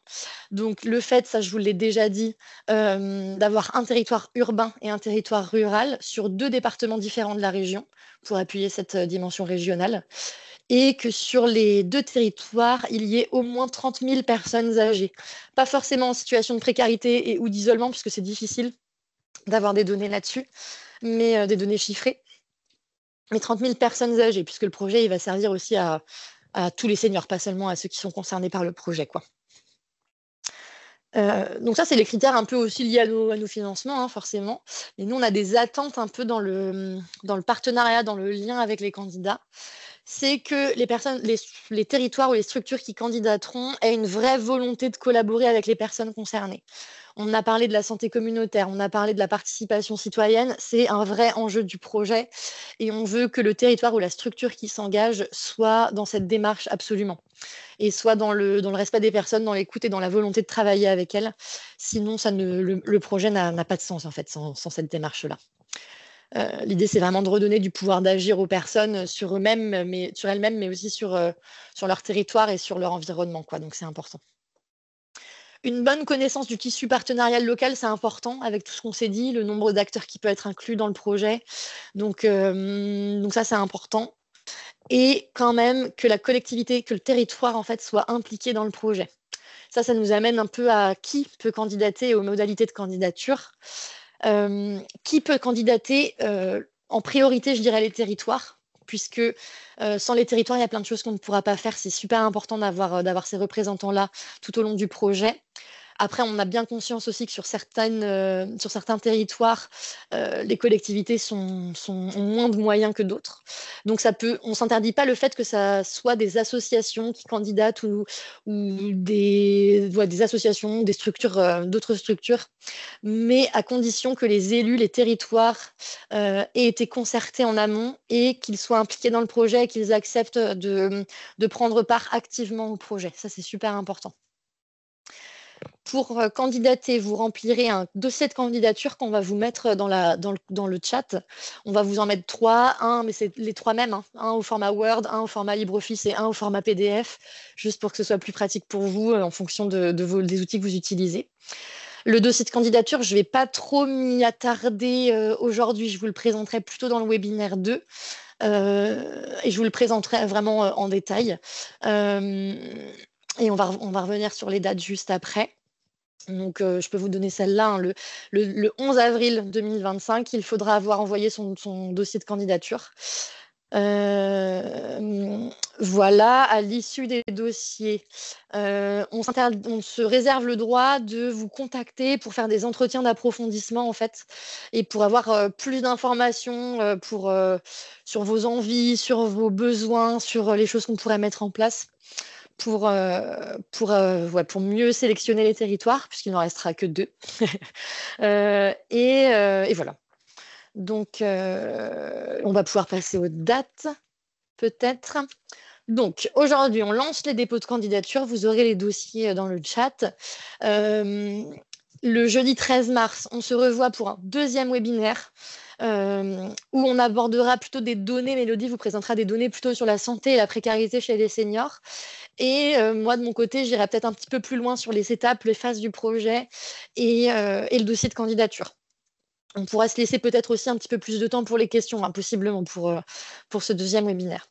Donc, le fait, ça je vous l'ai déjà dit, d'avoir un territoire urbain et un territoire rural sur 2 départements différents de la région pour appuyer cette dimension régionale. Et que sur les 2 territoires, il y ait au moins 30 000 personnes âgées. Pas forcément en situation de précarité ou d'isolement, puisque c'est difficile d'avoir des données là-dessus, mais des données chiffrées. Mais 30 000 personnes âgées, puisque le projet il va servir aussi à tous les seniors, pas seulement à ceux qui sont concernés par le projet, quoi. Donc ça, c'est les critères un peu aussi liés à nos financements, hein, forcément. Et nous, on a des attentes un peu dans le partenariat, dans le lien avec les candidats. C'est que les territoires ou les structures qui candidateront aient une vraie volonté de collaborer avec les personnes concernées. On a parlé de la santé communautaire, on a parlé de la participation citoyenne, c'est un vrai enjeu du projet et on veut que le territoire ou la structure qui s'engage soit dans cette démarche absolument et soit dans le respect des personnes, dans l'écoute et dans la volonté de travailler avec elles. Sinon, le projet n'a pas de sens en fait sans cette démarche-là. L'idée, c'est vraiment de redonner du pouvoir d'agir aux personnes sur elles-mêmes, mais aussi sur leur territoire et sur leur environnement, quoi. Donc, c'est important. Une bonne connaissance du tissu partenarial local, c'est important avec tout ce qu'on s'est dit, le nombre d'acteurs qui peut être inclus dans le projet. Donc ça, c'est important. Et quand même que la collectivité, que le territoire, en fait, soit impliqué dans le projet. Ça nous amène un peu à qui peut candidater et aux modalités de candidature. Qui peut candidater en priorité, je dirais, les territoires, puisque sans les territoires, il y a plein de choses qu'on ne pourra pas faire. C'est super important d'avoir ces représentants-là tout au long du projet. Après, on a bien conscience aussi que sur certains territoires, les collectivités ont moins de moyens que d'autres. Donc, on ne s'interdit pas le fait que ça soit des associations qui candidatent ou des associations, des structures, d'autres structures, mais à condition que les élus, les territoires aient été concertés en amont et qu'ils soient impliqués dans le projet et qu'ils acceptent de prendre part activement au projet. Ça, c'est super important. Pour candidater, vous remplirez un dossier de candidature qu'on va vous mettre dans le chat. On va vous en mettre 3, mais c'est les 3 mêmes, hein. Un au format Word, un au format LibreOffice et un au format PDF, juste pour que ce soit plus pratique pour vous en fonction des outils que vous utilisez. Le dossier de candidature, je ne vais pas trop m'y attarder aujourd'hui, je vous le présenterai plutôt dans le webinaire 2. Et je vous le présenterai vraiment en détail. Et on va revenir sur les dates juste après. Donc, je peux vous donner celle-là, hein, le 11 avril 2025, il faudra avoir envoyé son dossier de candidature. Voilà, à l'issue des dossiers, on se réserve le droit de vous contacter pour faire des entretiens d'approfondissement, en fait, et pour avoir plus d'informations sur vos envies, sur vos besoins, sur les choses qu'on pourrait mettre en place pour mieux sélectionner les territoires, puisqu'il n'en restera que 2. Et voilà. Donc, on va pouvoir passer aux dates, peut-être. Donc, aujourd'hui, on lance les dépôts de candidature. Vous aurez les dossiers dans le chat. Le jeudi 13 mars, on se revoit pour un deuxième webinaire où on abordera plutôt des données. Mélodie vous présentera des données plutôt sur la santé et la précarité chez les seniors. Et moi, de mon côté, j'irai peut-être un petit peu plus loin sur les étapes, les phases du projet et le dossier de candidature. On pourra se laisser peut-être aussi un petit peu plus de temps pour les questions, hein, possiblement pour ce deuxième webinaire.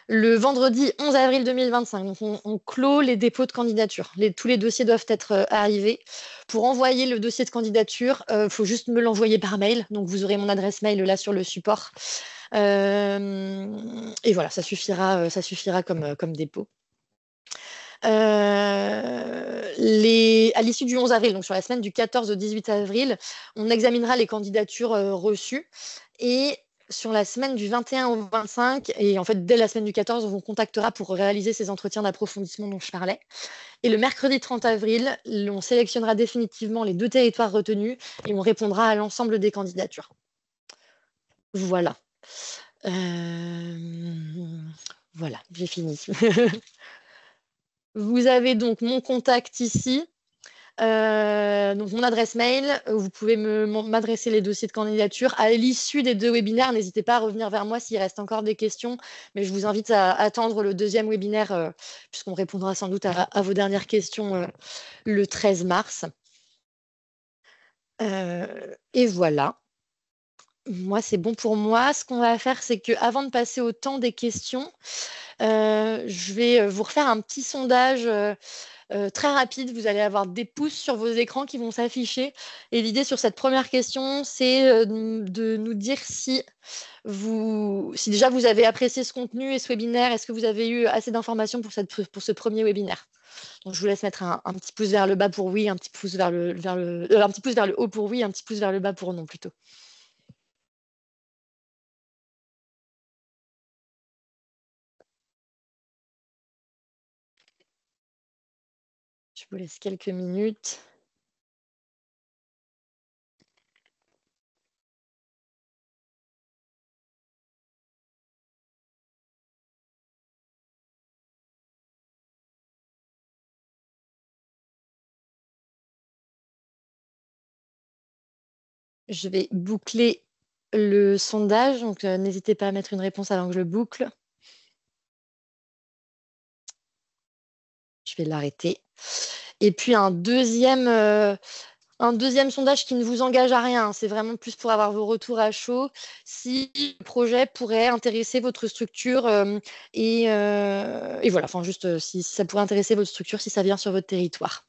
Le vendredi 11 avril 2025, donc on clôt les dépôts de candidature. Tous les dossiers doivent être arrivés. Pour envoyer le dossier de candidature, il faut juste me l'envoyer par mail. Donc, vous aurez mon adresse mail là sur le support. Et voilà, ça suffira comme dépôt. À l'issue du 11 avril, donc sur la semaine du 14 au 18 avril, on examinera les candidatures reçues. Et sur la semaine du 21 au 25, et en fait dès la semaine du 14, on vous contactera pour réaliser ces entretiens d'approfondissement dont je parlais. Et le mercredi 30 avril, on sélectionnera définitivement les 2 territoires retenus et on répondra à l'ensemble des candidatures. Voilà. Voilà, j'ai fini. Vous avez donc mon contact ici. Donc mon adresse mail, vous pouvez m'adresser les dossiers de candidature. À l'issue des 2 webinaires, n'hésitez pas à revenir vers moi s'il reste encore des questions, mais je vous invite à attendre le deuxième webinaire, puisqu'on répondra sans doute à vos dernières questions le 13 mars. Et voilà. Moi, c'est bon pour moi. Ce qu'on va faire, c'est qu'avant de passer au temps des questions, je vais vous refaire un petit sondage très rapide. Vous allez avoir des pouces sur vos écrans qui vont s'afficher. Et l'idée sur cette première question, c'est de nous dire si déjà vous avez apprécié ce contenu et ce webinaire. Est-ce que vous avez eu assez d'informations pour ce premier webinaire? Donc, je vous laisse mettre un petit pouce vers le bas pour oui, un petit pouce vers un petit pouce vers le haut pour oui, un petit pouce vers le bas pour non plutôt. Je vous laisse quelques minutes. Je vais boucler le sondage, donc n'hésitez pas à mettre une réponse avant que je le boucle. Je vais l'arrêter. Et puis un deuxième sondage qui ne vous engage à rien, c'est vraiment plus pour avoir vos retours à chaud, si le projet pourrait intéresser votre structure et voilà, enfin juste si ça pourrait intéresser votre structure, si ça vient sur votre territoire.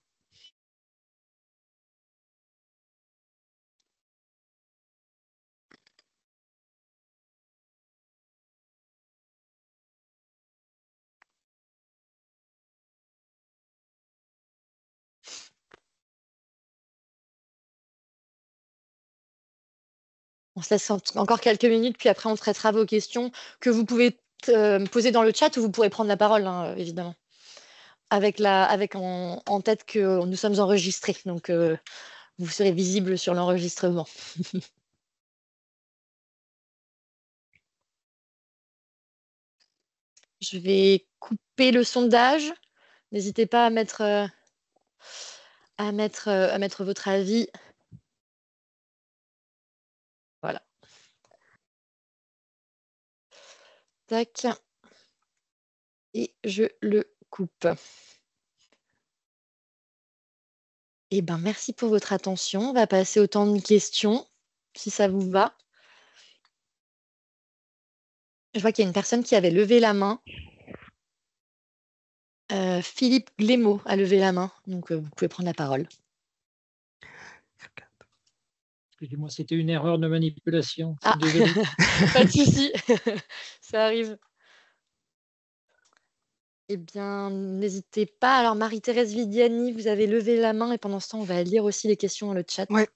On se laisse encore quelques minutes, puis après on traitera vos questions que vous pouvez poser dans le chat ou vous pourrez prendre la parole, hein, évidemment. Avec en tête que nous sommes enregistrés, donc vous serez visible sur l'enregistrement. Je vais couper le sondage. N'hésitez pas à mettre votre avis. Voilà. Tac. Et je le coupe. Eh ben, merci pour votre attention. On va passer au temps de questions, si ça vous va. Je vois qu'il y a une personne qui avait levé la main. Philippe Glémaud a levé la main, donc vous pouvez prendre la parole. Excusez-moi, c'était une erreur de manipulation. Je Ah. suis désolé. Pas de souci, ça arrive. Eh bien, n'hésitez pas. Alors, Marie-Thérèse Vidiani, vous avez levé la main et pendant ce temps, on va lire aussi les questions dans le chat. Ouais.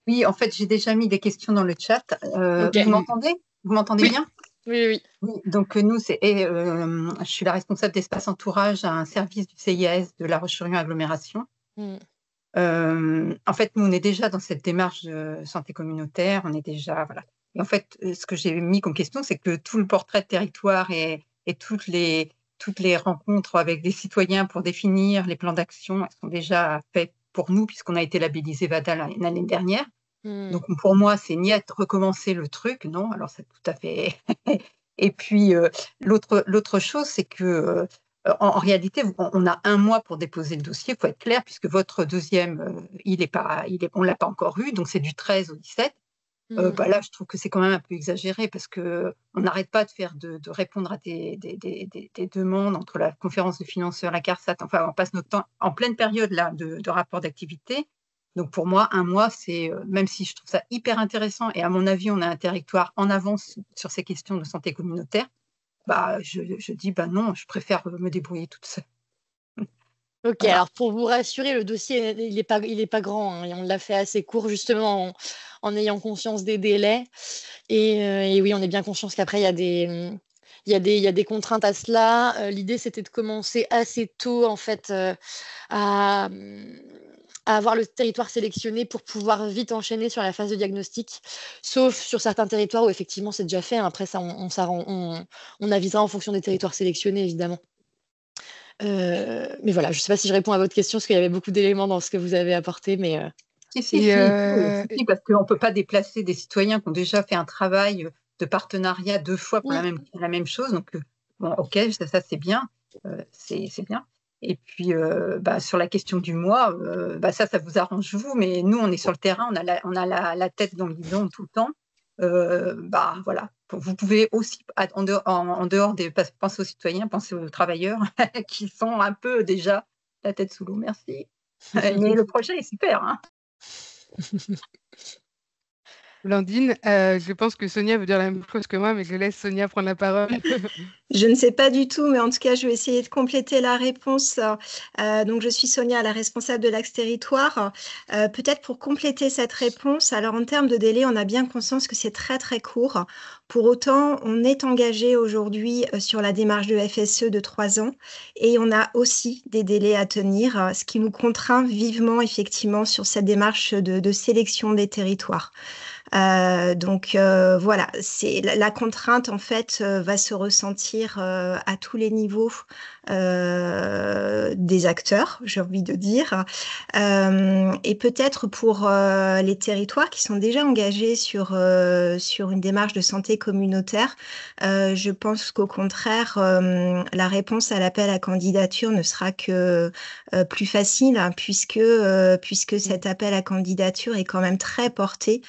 Oui, en fait, j'ai déjà mis des questions dans le chat. Ok. Vous m'entendez? Vous m'entendez Oui. bien? Oui. Oui, donc nous, je suis la responsable d'espace entourage à un service du CIAS de La Roche-sur-Yon Agglomération. En fait, nous, on est déjà dans cette démarche de santé communautaire. On est déjà, voilà. Et en fait, ce que j'ai mis comme question, c'est que tout le portrait de territoire et toutes les rencontres avec des citoyens pour définir les plans d'action, elles sont déjà faites pour nous, puisqu'on a été labellisé VADA l'année dernière. Donc, pour moi, c'est ni à recommencer le truc, non, alors c'est tout à fait. Et puis, l'autre chose, c'est que en réalité, on a 1 mois pour déposer le dossier, il faut être clair, puisque votre deuxième, on ne l'a pas encore eu, donc c'est du 13 au 17. Là, je trouve que c'est quand même un peu exagéré, parce qu'on n'arrête pas de répondre à des demandes entre la conférence de financeurs, la CARSAT, enfin, on passe notre temps en pleine période là, de rapport d'activité. Donc pour moi, 1 mois, c'est, même si je trouve ça hyper intéressant, et à mon avis, on a un territoire en avance sur ces questions de santé communautaire, je dis non, je préfère me débrouiller toute seule. Ok, Voilà. alors pour vous rassurer, le dossier, il est pas grand, hein, et on l'a fait assez court justement en ayant conscience des délais. Et oui, on est bien conscient qu'après, il y a des contraintes à cela. L'idée, c'était de commencer assez tôt, en fait, à avoir le territoire sélectionné pour pouvoir vite enchaîner sur la phase de diagnostic, sauf sur certains territoires où effectivement c'est déjà fait. Après ça, on avisera en fonction des territoires sélectionnés, évidemment. Mais voilà, je ne sais pas si je réponds à votre question, parce qu'il y avait beaucoup d'éléments dans ce que vous avez apporté, mais... Si, parce qu'on ne peut pas déplacer des citoyens qui ont déjà fait un travail de partenariat 2 fois pour la même chose. Donc, ok, ça c'est bien. C'est bien. Et puis, sur la question du mois, ça vous arrange vous, mais nous, on est sur le terrain, on a la tête dans le guidon tout le temps. Voilà. Vous pouvez aussi, en dehors des penser aux citoyens, penser aux travailleurs qui sont un peu déjà la tête sous l'eau. Merci. Mais le projet est super, hein. Blandine, je pense que Sonia veut dire la même chose que moi, mais je laisse Sonia prendre la parole. Je ne sais pas du tout, mais en tout cas, je vais essayer de compléter la réponse. Donc, je suis Sonia, la responsable de l'Axe Territoire. Peut-être pour compléter cette réponse, alors en termes de délai, on a bien conscience que c'est très, très court. Pour autant, on est engagé aujourd'hui sur la démarche de FSE de 3 ans et on a aussi des délais à tenir, ce qui nous contraint vivement, effectivement, sur cette démarche de sélection des territoires. Voilà, c'est la contrainte en fait va se ressentir à tous les niveaux des acteurs, j'ai envie de dire, et peut-être pour les territoires qui sont déjà engagés sur une démarche de santé communautaire, je pense qu'au contraire, la réponse à l'appel à candidature ne sera que plus facile, hein, puisque cet appel à candidature est quand même très porté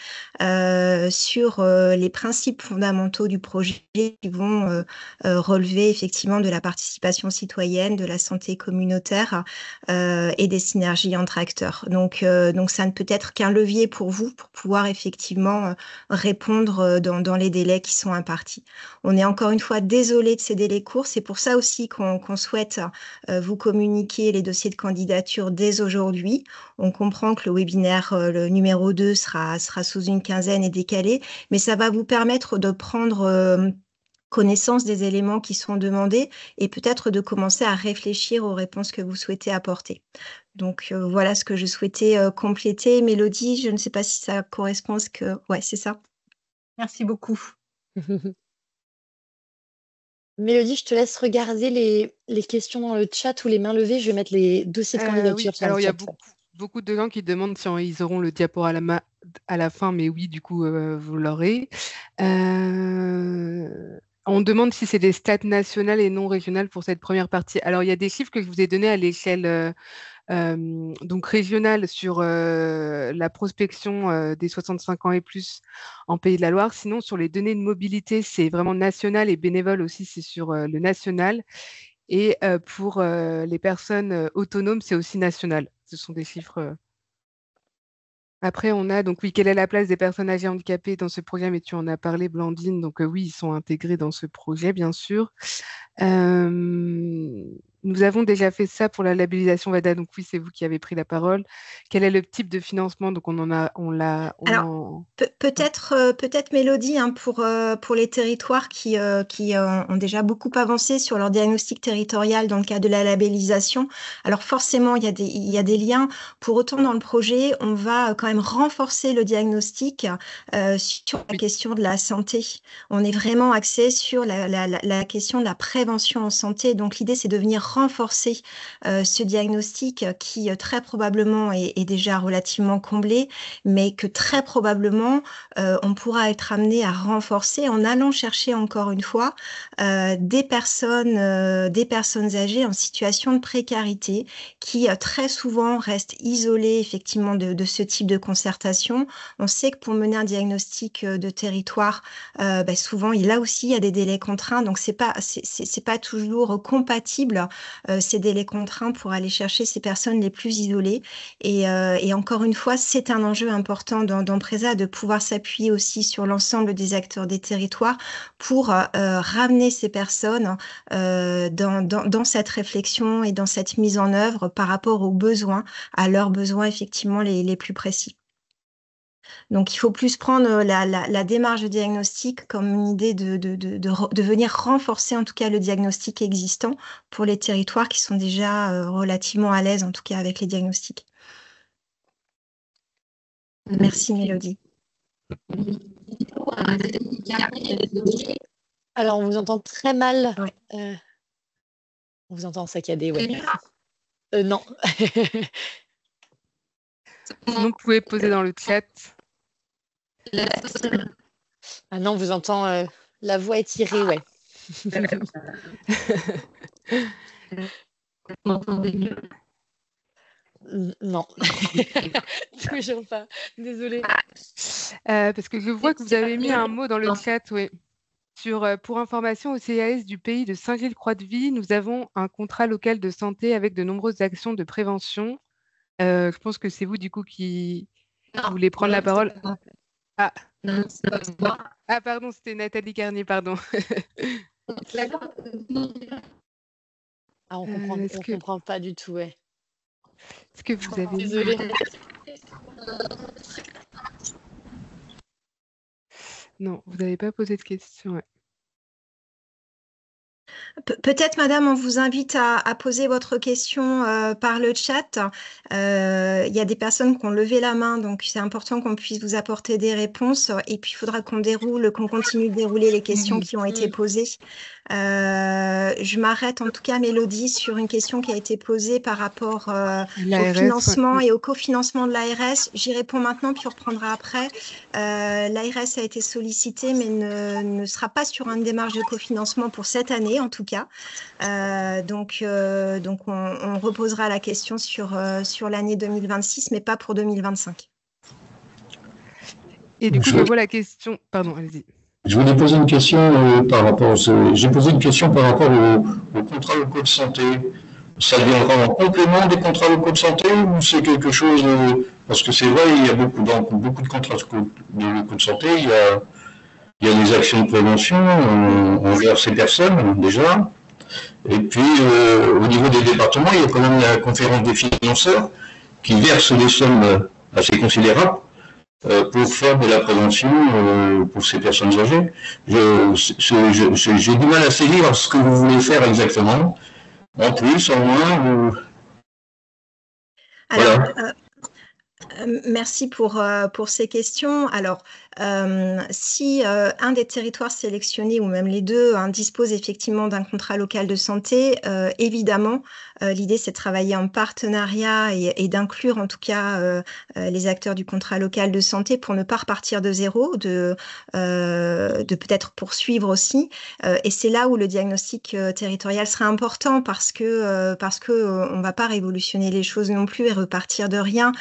sur les principes fondamentaux du projet qui vont relever effectivement de la participation citoyenne, de la santé communautaire et des synergies entre acteurs. Donc ça ne peut être qu'un levier pour vous pour pouvoir effectivement répondre dans les délais qui sont impartis. On est encore une fois désolé de ces délais courts. C'est pour ça aussi qu'on souhaite vous communiquer les dossiers de candidature dès aujourd'hui. On comprend que le webinaire, le numéro 2, sera sous une quinzaine et décalé, mais ça va vous permettre de prendre connaissance des éléments qui sont demandés et peut-être de commencer à réfléchir aux réponses que vous souhaitez apporter. Donc, voilà ce que je souhaitais compléter. Mélodie, je ne sais pas si ça correspond à ce que... Ouais, c'est ça. Merci beaucoup. Mélodie, je te laisse regarder les questions dans le chat ou les mains levées. Je vais mettre les dossiers de candidature sur alors le il y a chat. beaucoup de gens qui demandent si ils auront le diapo à la fin, mais oui, du coup, vous l'aurez. On demande si c'est des stats nationales et non régionales pour cette première partie. Alors, il y a des chiffres que je vous ai donnés à l'échelle donc régional sur la prospection des 65 ans et plus en Pays de la Loire. Sinon, sur les données de mobilité, c'est vraiment national et bénévole aussi, c'est sur le national. Et pour les personnes autonomes, c'est aussi national. Ce sont des chiffres. Après, on a donc, oui, quelle est la place des personnes âgées handicapées dans ce projet? Mais tu en as parlé, Blandine. Donc, oui, ils sont intégrés dans ce projet, bien sûr. Nous avons déjà fait ça pour la labellisation VADA. Donc, oui, c'est vous qui avez pris la parole. Quel est le type de financement? Donc, Alors, peut-être Mélodie, hein, pour les territoires qui ont déjà beaucoup avancé sur leur diagnostic territorial dans le cadre de la labellisation. Alors, forcément, il y a des liens. Pour autant, dans le projet, on va quand même renforcer le diagnostic sur la question de la santé. On est vraiment axé sur la question de la prévention en santé. Donc, l'idée, c'est de venir renforcer ce diagnostic qui très probablement est déjà relativement comblé, mais que très probablement on pourra être amené à renforcer en allant chercher encore une fois des personnes âgées en situation de précarité qui très souvent restent isolées effectivement de ce type de concertation. On sait que pour mener un diagnostic de territoire, souvent là aussi il y a des délais contraints, donc c'est pas toujours compatible ces délais contraints pour aller chercher ces personnes les plus isolées. Et encore une fois, c'est un enjeu important dans Presa de pouvoir s'appuyer aussi sur l'ensemble des acteurs des territoires pour ramener ces personnes dans cette réflexion et dans cette mise en œuvre par rapport aux besoins, à leurs besoins effectivement les plus précis. Donc, il faut plus prendre la démarche de diagnostic comme une idée de venir renforcer en tout cas le diagnostic existant pour les territoires qui sont déjà relativement à l'aise en tout cas avec les diagnostics. Merci Mélodie. Alors, on vous entend très mal. Ouais. On vous entend saccadé, ouais. Non. Sinon, vous pouvez poser dans le chat. Ah non, on vous entend. La voix est tirée, ouais. Vous m'entendez mieux? Non. Toujours pas. Désolée. Parce que je vois que vous avez mis un mot dans le chat, oui. Pour information, au CAS du pays de Saint-Gilles-Croix-de-Vie, nous avons un contrat local de santé avec de nombreuses actions de prévention. Je pense que c'est vous, du coup, qui voulez prendre la parole. Ah. Non, c'est pas moi. Ah, pardon, c'était Nathalie Garnier, pardon. Ah, on comprend pas du tout, ouais. Est-ce que vous avez... Désolée. Non, vous n'avez pas posé de question, ouais. Peut-être, madame, on vous invite à poser votre question par le chat. Il y a des personnes qui ont levé la main, donc c'est important qu'on puisse vous apporter des réponses. Et puis, il faudra qu'on continue de dérouler les questions qui ont été posées. Je m'arrête en tout cas, Mélodie, sur une question qui a été posée par rapport au financement et au cofinancement de l'ARS. J'y réponds maintenant, puis on reprendra après. L'ARS a été sollicitée, mais ne sera pas sur une démarche de cofinancement pour cette année, en tout cas. Donc on reposera la question sur l'année 2026, mais pas pour 2025. Et du coup, je vois la question... Pardon, allez-y. Je voulais poser une question par rapport... J'ai posé une question par rapport aux contrats locaux de santé. Ça viendra en complément des contrats locaux de santé ou c'est quelque chose... Parce que c'est vrai, il y a beaucoup de contrats locaux de santé, il y a des actions de prévention envers ces personnes, déjà. Et puis, au niveau des départements, il y a quand même la conférence des financeurs qui verse des sommes assez considérables pour faire de la prévention pour ces personnes âgées. J'ai du mal à saisir ce que vous voulez faire exactement. En plus, en moins... Alors, voilà. Merci pour ces questions. Alors, si un des territoires sélectionnés ou même les deux dispose effectivement d'un contrat local de santé, évidemment, l'idée c'est de travailler en partenariat et d'inclure en tout cas les acteurs du contrat local de santé pour ne pas repartir de zéro, de peut-être poursuivre aussi. Et c'est là où le diagnostic territorial sera important parce que on va pas révolutionner les choses non plus et repartir de rien.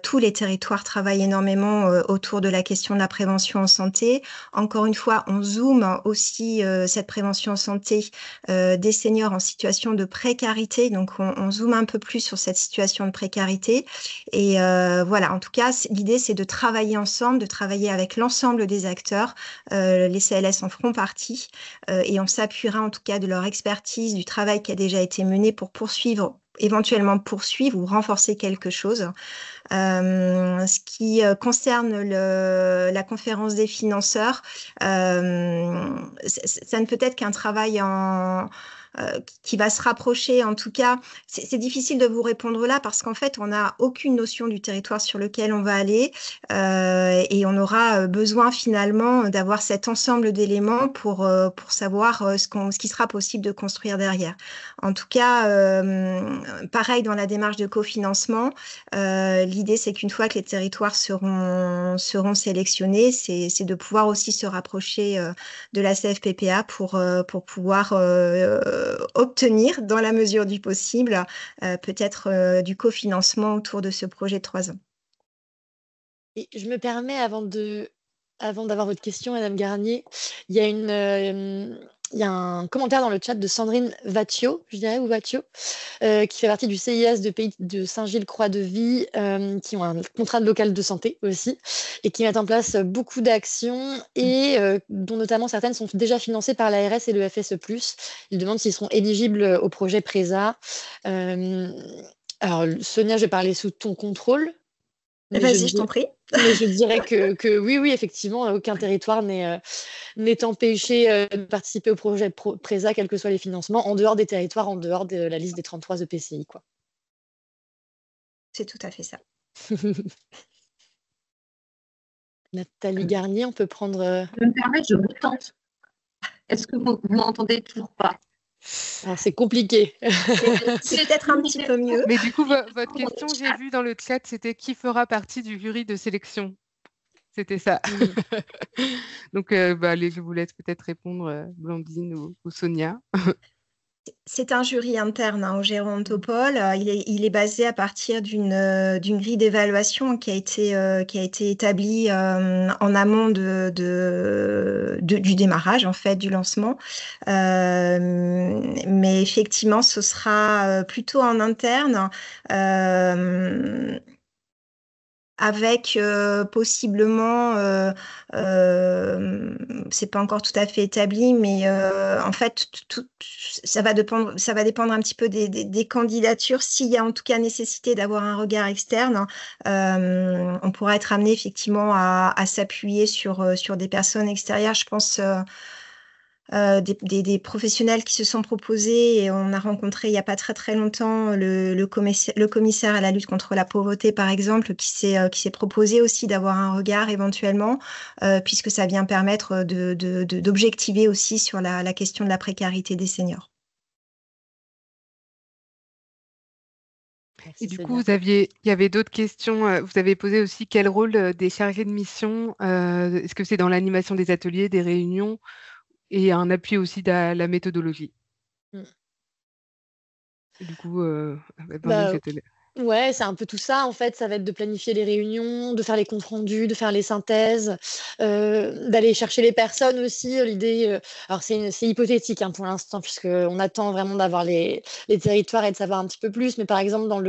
Tous les territoires travaillent énormément autour de la question de la prévention en santé. Encore une fois, on zoome aussi cette prévention en santé des seniors en situation de précarité. Donc, on zoome un peu plus sur cette situation de précarité. Et voilà, en tout cas, l'idée, c'est de travailler ensemble, de travailler avec l'ensemble des acteurs. Les CLS en feront partie et on s'appuiera en tout cas de leur expertise, du travail qui a déjà été mené pour éventuellement poursuivre ou renforcer quelque chose. Ce qui concerne la conférence des financeurs, ça ne peut être qu'un travail qui va se rapprocher. En tout cas, c'est difficile de vous répondre là parce qu'en fait, on n'a aucune notion du territoire sur lequel on va aller et on aura besoin finalement d'avoir cet ensemble d'éléments pour savoir ce qui sera possible de construire derrière. En tout cas, pareil dans la démarche de cofinancement, l'idée c'est qu'une fois que les territoires seront sélectionnés, c'est de pouvoir aussi se rapprocher de la CFPPA pour pouvoir obtenir, dans la mesure du possible, peut-être du cofinancement autour de ce projet de 3 ans. Et je me permets, avant d'avoir votre question, Madame Garnier, il y a un commentaire dans le chat de Sandrine Vaccio, je dirais, ou Vaccio, qui fait partie du CIS de Pays de Saint-Gilles-Croix-de-Vie, qui ont un contrat de local de santé aussi, et qui mettent en place beaucoup d'actions, et dont notamment certaines sont déjà financées par l'ARS et le FSE+. Ils demandent s'ils seront éligibles au projet PRESA. Alors, Sonia, je vais parler sous ton contrôle. Vas-y, je t'en prie. Mais je dirais que oui, effectivement, aucun territoire n'est empêché de participer au projet PRESA, quels que soient les financements, en dehors des territoires, en dehors de la liste des 33 EPCI, quoi. C'est tout à fait ça. Nathalie Garnier, on peut prendre... Je me permets, je retente. Est-ce que vous m'entendez toujours pas? Alors, c'est compliqué. C'est peut-être un petit peu mieux. Mais du coup, votre question, j'ai vu dans le chat, c'était qui fera partie du jury de sélection? C'était ça. Donc, je vous laisse peut-être répondre, Blandine ou Sonia. C'est un jury interne au Gérontopole. Il est basé à partir d'une grille d'évaluation qui a été établie en amont du démarrage, en fait, du lancement. Mais effectivement, ce sera plutôt en interne. Avec possiblement, c'est pas encore tout à fait établi, mais en fait, ça va dépendre un petit peu des candidatures. S'il y a en tout cas nécessité d'avoir un regard externe, on pourra être amené effectivement à s'appuyer sur des personnes extérieures. Je pense des professionnels qui se sont proposés et on a rencontré il n'y a pas très très longtemps le commissaire à la lutte contre la pauvreté par exemple qui s'est proposé aussi d'avoir un regard éventuellement puisque ça vient permettre d'objectiver aussi sur la question de la précarité des seniors. Et du coup, il y avait d'autres questions. Vous avez posé aussi quel rôle des chargés de mission? Est-ce que c'est dans l'animation des ateliers, des réunions? Et un appui aussi de la méthodologie. Du coup, ouais, c'est un peu tout ça, en fait. Ça va être de planifier les réunions, de faire les comptes rendus, de faire les synthèses, d'aller chercher les personnes aussi. L'idée, alors c'est hypothétique pour l'instant, puisqu'on attend vraiment d'avoir les territoires et de savoir un petit peu plus. Mais par exemple, dans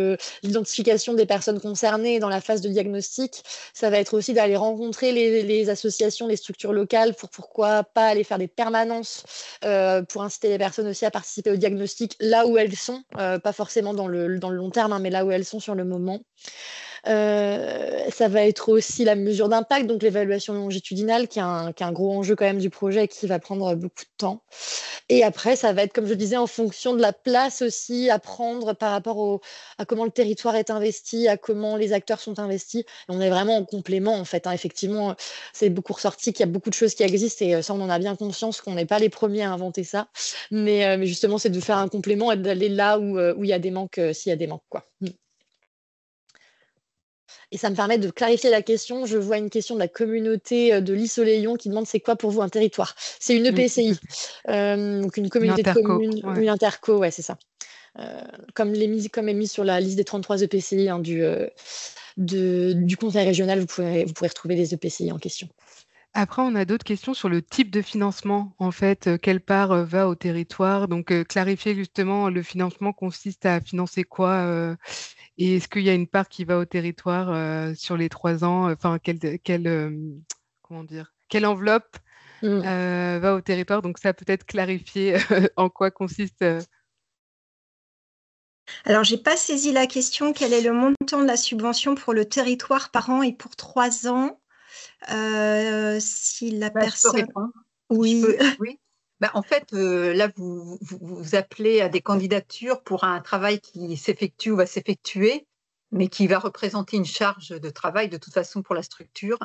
l'identification des personnes concernées, dans la phase de diagnostic, ça va être aussi d'aller rencontrer les associations, les structures locales, pourquoi pas aller faire des permanences pour inciter les personnes aussi à participer au diagnostic là où elles sont, pas forcément dans le long terme, mais là où elles sont sur le moment. Ça va être aussi la mesure d'impact, donc l'évaluation longitudinale, qui est un gros enjeu quand même du projet et qui va prendre beaucoup de temps. Et après, ça va être, comme je disais, en fonction de la place aussi à prendre par rapport à comment le territoire est investi, à comment les acteurs sont investis. Et on est vraiment en complément, en fait. Effectivement, c'est beaucoup ressorti qu'il y a beaucoup de choses qui existent et ça, on en a bien conscience qu'on n'est pas les premiers à inventer ça. Mais justement, c'est de faire un complément et d'aller là où il y a des manques, s'il y a des manques, quoi. Et ça me permet de clarifier la question. Je vois une question de la communauté de Lys-Soleillon qui demande c'est quoi pour vous un territoire? C'est une EPCI, donc une communauté de communes, une interco, ouais, c'est ça. Comme est mis sur la liste des 33 EPCI du Conseil régional, vous pourrez retrouver les EPCI en question. Après, on a d'autres questions sur le type de financement, en fait, quelle part va au territoire. Donc, clarifier justement, le financement consiste à financer quoi et est-ce qu'il y a une part qui va au territoire sur les 3 ans? Enfin, comment dire, quelle enveloppe va au territoire? Donc, ça peut-être clarifier en quoi consiste. Alors, j'ai pas saisi la question. Quel est le montant de la subvention pour le territoire par an et pour 3 ans? Si la personne. Je peux répondre. Oui. Oui. En fait, là, vous appelez à des candidatures pour un travail qui s'effectue ou va s'effectuer, mais qui va représenter une charge de travail de toute façon pour la structure.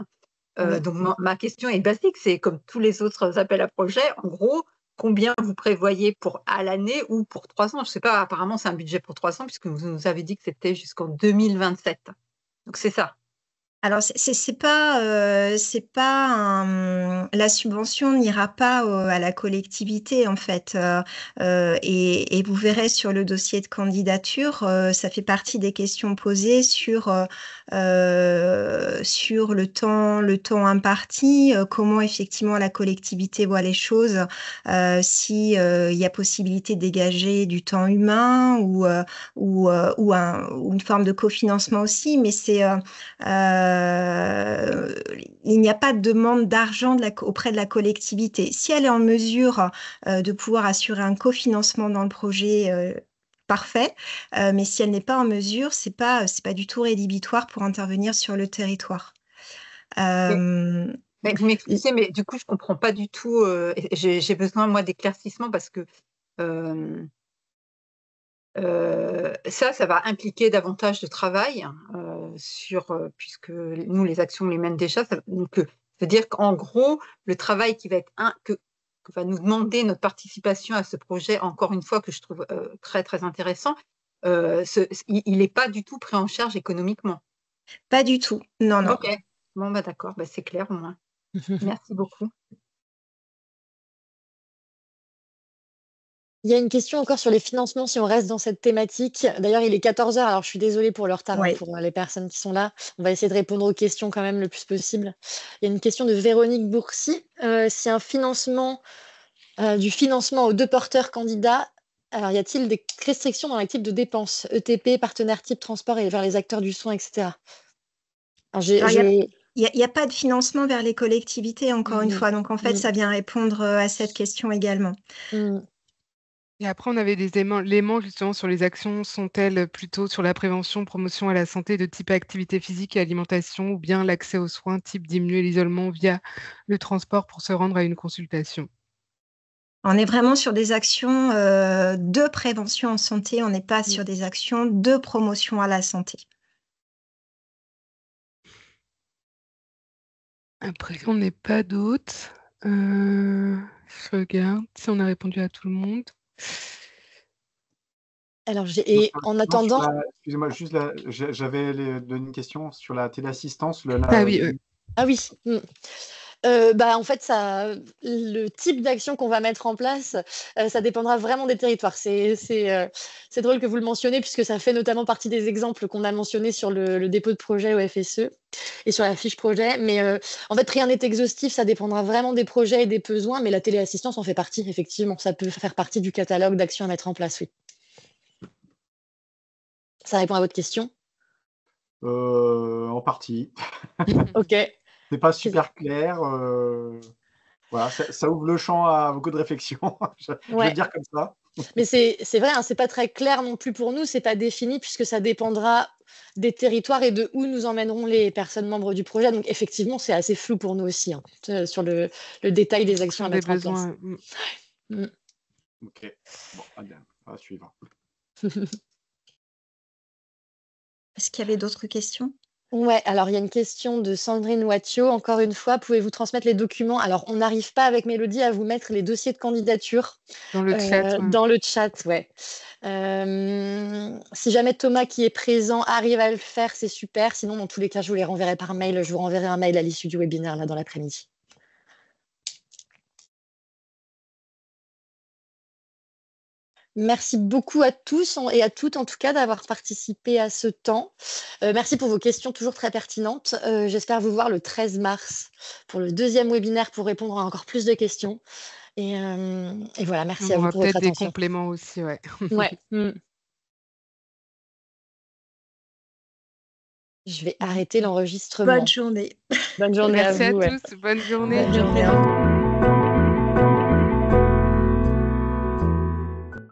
Donc, ma question est basique, c'est comme tous les autres appels à projets, en gros, combien vous prévoyez à l'année ou pour 3 ans? Je ne sais pas, apparemment, c'est un budget pour 3 ans, puisque vous nous avez dit que c'était jusqu'en 2027. Donc, c'est ça. Alors, c'est pas la subvention n'ira pas à la collectivité en fait, et vous verrez sur le dossier de candidature, ça fait partie des questions posées sur le temps imparti, comment effectivement la collectivité voit les choses, si il y a possibilité de dégager du temps humain ou une forme de cofinancement aussi, mais il n'y a pas de demande d'argent auprès de la collectivité. Si elle est en mesure de pouvoir assurer un cofinancement dans le projet, parfait, mais si elle n'est pas en mesure, c'est pas du tout rédhibitoire pour intervenir sur le territoire. Mais vous m'excusez, mais du coup, je comprends pas du tout. J'ai besoin, moi, d'éclaircissement parce que ça va impliquer davantage de travail puisque nous, les actions, on les mène déjà. Donc, ça veut dire qu'en gros, le travail qui va être que va nous demander notre participation à ce projet, encore une fois, que je trouve très, très intéressant, il n'est pas du tout pris en charge économiquement. Pas du tout, non. Ok, bon, d'accord, c'est clair au moins. Merci beaucoup. Il y a une question encore sur les financements, si on reste dans cette thématique. D'ailleurs, il est 14h, alors je suis désolée pour le retard pour les personnes qui sont là. On va essayer de répondre aux questions quand même le plus possible. Il y a une question de Véronique Bourcy. Si un financement, du financement aux 2 porteurs candidats, alors y a-t-il des restrictions dans les types de dépenses, ETP, partenaires type transport et vers les acteurs du soin, etc. Il n'y a pas de financement vers les collectivités, encore une fois. Donc, en fait, ça vient répondre à cette question également. Et après, on avait des éléments justement sur les actions. Sont-elles plutôt sur la prévention, promotion à la santé de type activité physique et alimentation, ou bien l'accès aux soins, type diminuer l'isolement via le transport pour se rendre à une consultation? On est vraiment sur des actions de prévention en santé. On n'est pas sur des actions de promotion à la santé. Après, on n'est pas d'autres. Je regarde si on a répondu à tout le monde. Alors, en attendant. Excusez-moi, juste j'avais une question sur la téléassistance. Ah oui. En fait, le type d'action qu'on va mettre en place, ça dépendra vraiment des territoires. C'est drôle que vous le mentionniez, puisque ça fait notamment partie des exemples qu'on a mentionnés sur le dépôt de projet au FSE et sur la fiche projet. Mais en fait, rien n'est exhaustif, ça dépendra vraiment des projets et des besoins, mais la téléassistance en fait partie, effectivement. Ça peut faire partie du catalogue d'actions à mettre en place, oui. Ça répond à votre question? En partie. Ok. C'est pas super clair. Voilà, ça ouvre le champ à beaucoup de réflexions. Je vais le dire comme ça. Mais c'est vrai, c'est pas très clair non plus pour nous, c'est pas défini puisque ça dépendra des territoires et de où nous emmèneront les personnes membres du projet. Donc effectivement, c'est assez flou pour nous aussi sur le détail des actions à mettre en place. Ok, bon, bien. Suivant. Est-ce qu'il y avait d'autres questions? Ouais, alors il y a une question de Sandrine Watio. Encore une fois, pouvez-vous transmettre les documents? Alors, on n'arrive pas avec Mélodie à vous mettre les dossiers de candidature dans le chat. Dans le chat, ouais. Si jamais Thomas qui est présent arrive à le faire, c'est super. Sinon, dans tous les cas, je vous les renverrai par mail. Je vous renverrai un mail à l'issue du webinaire là dans l'après-midi. Merci beaucoup à tous et à toutes, en tout cas, d'avoir participé à ce temps. Merci pour vos questions toujours très pertinentes. J'espère vous voir le 13 mars pour le 2e webinaire pour répondre à encore plus de questions. Et voilà, merci à vous pour votre attention. On aura peut-être des compléments aussi, ouais. Ouais. Je vais arrêter l'enregistrement. Bonne journée. Bonne journée Merci à vous. Merci à tous. Bonne journée. Bonne journée.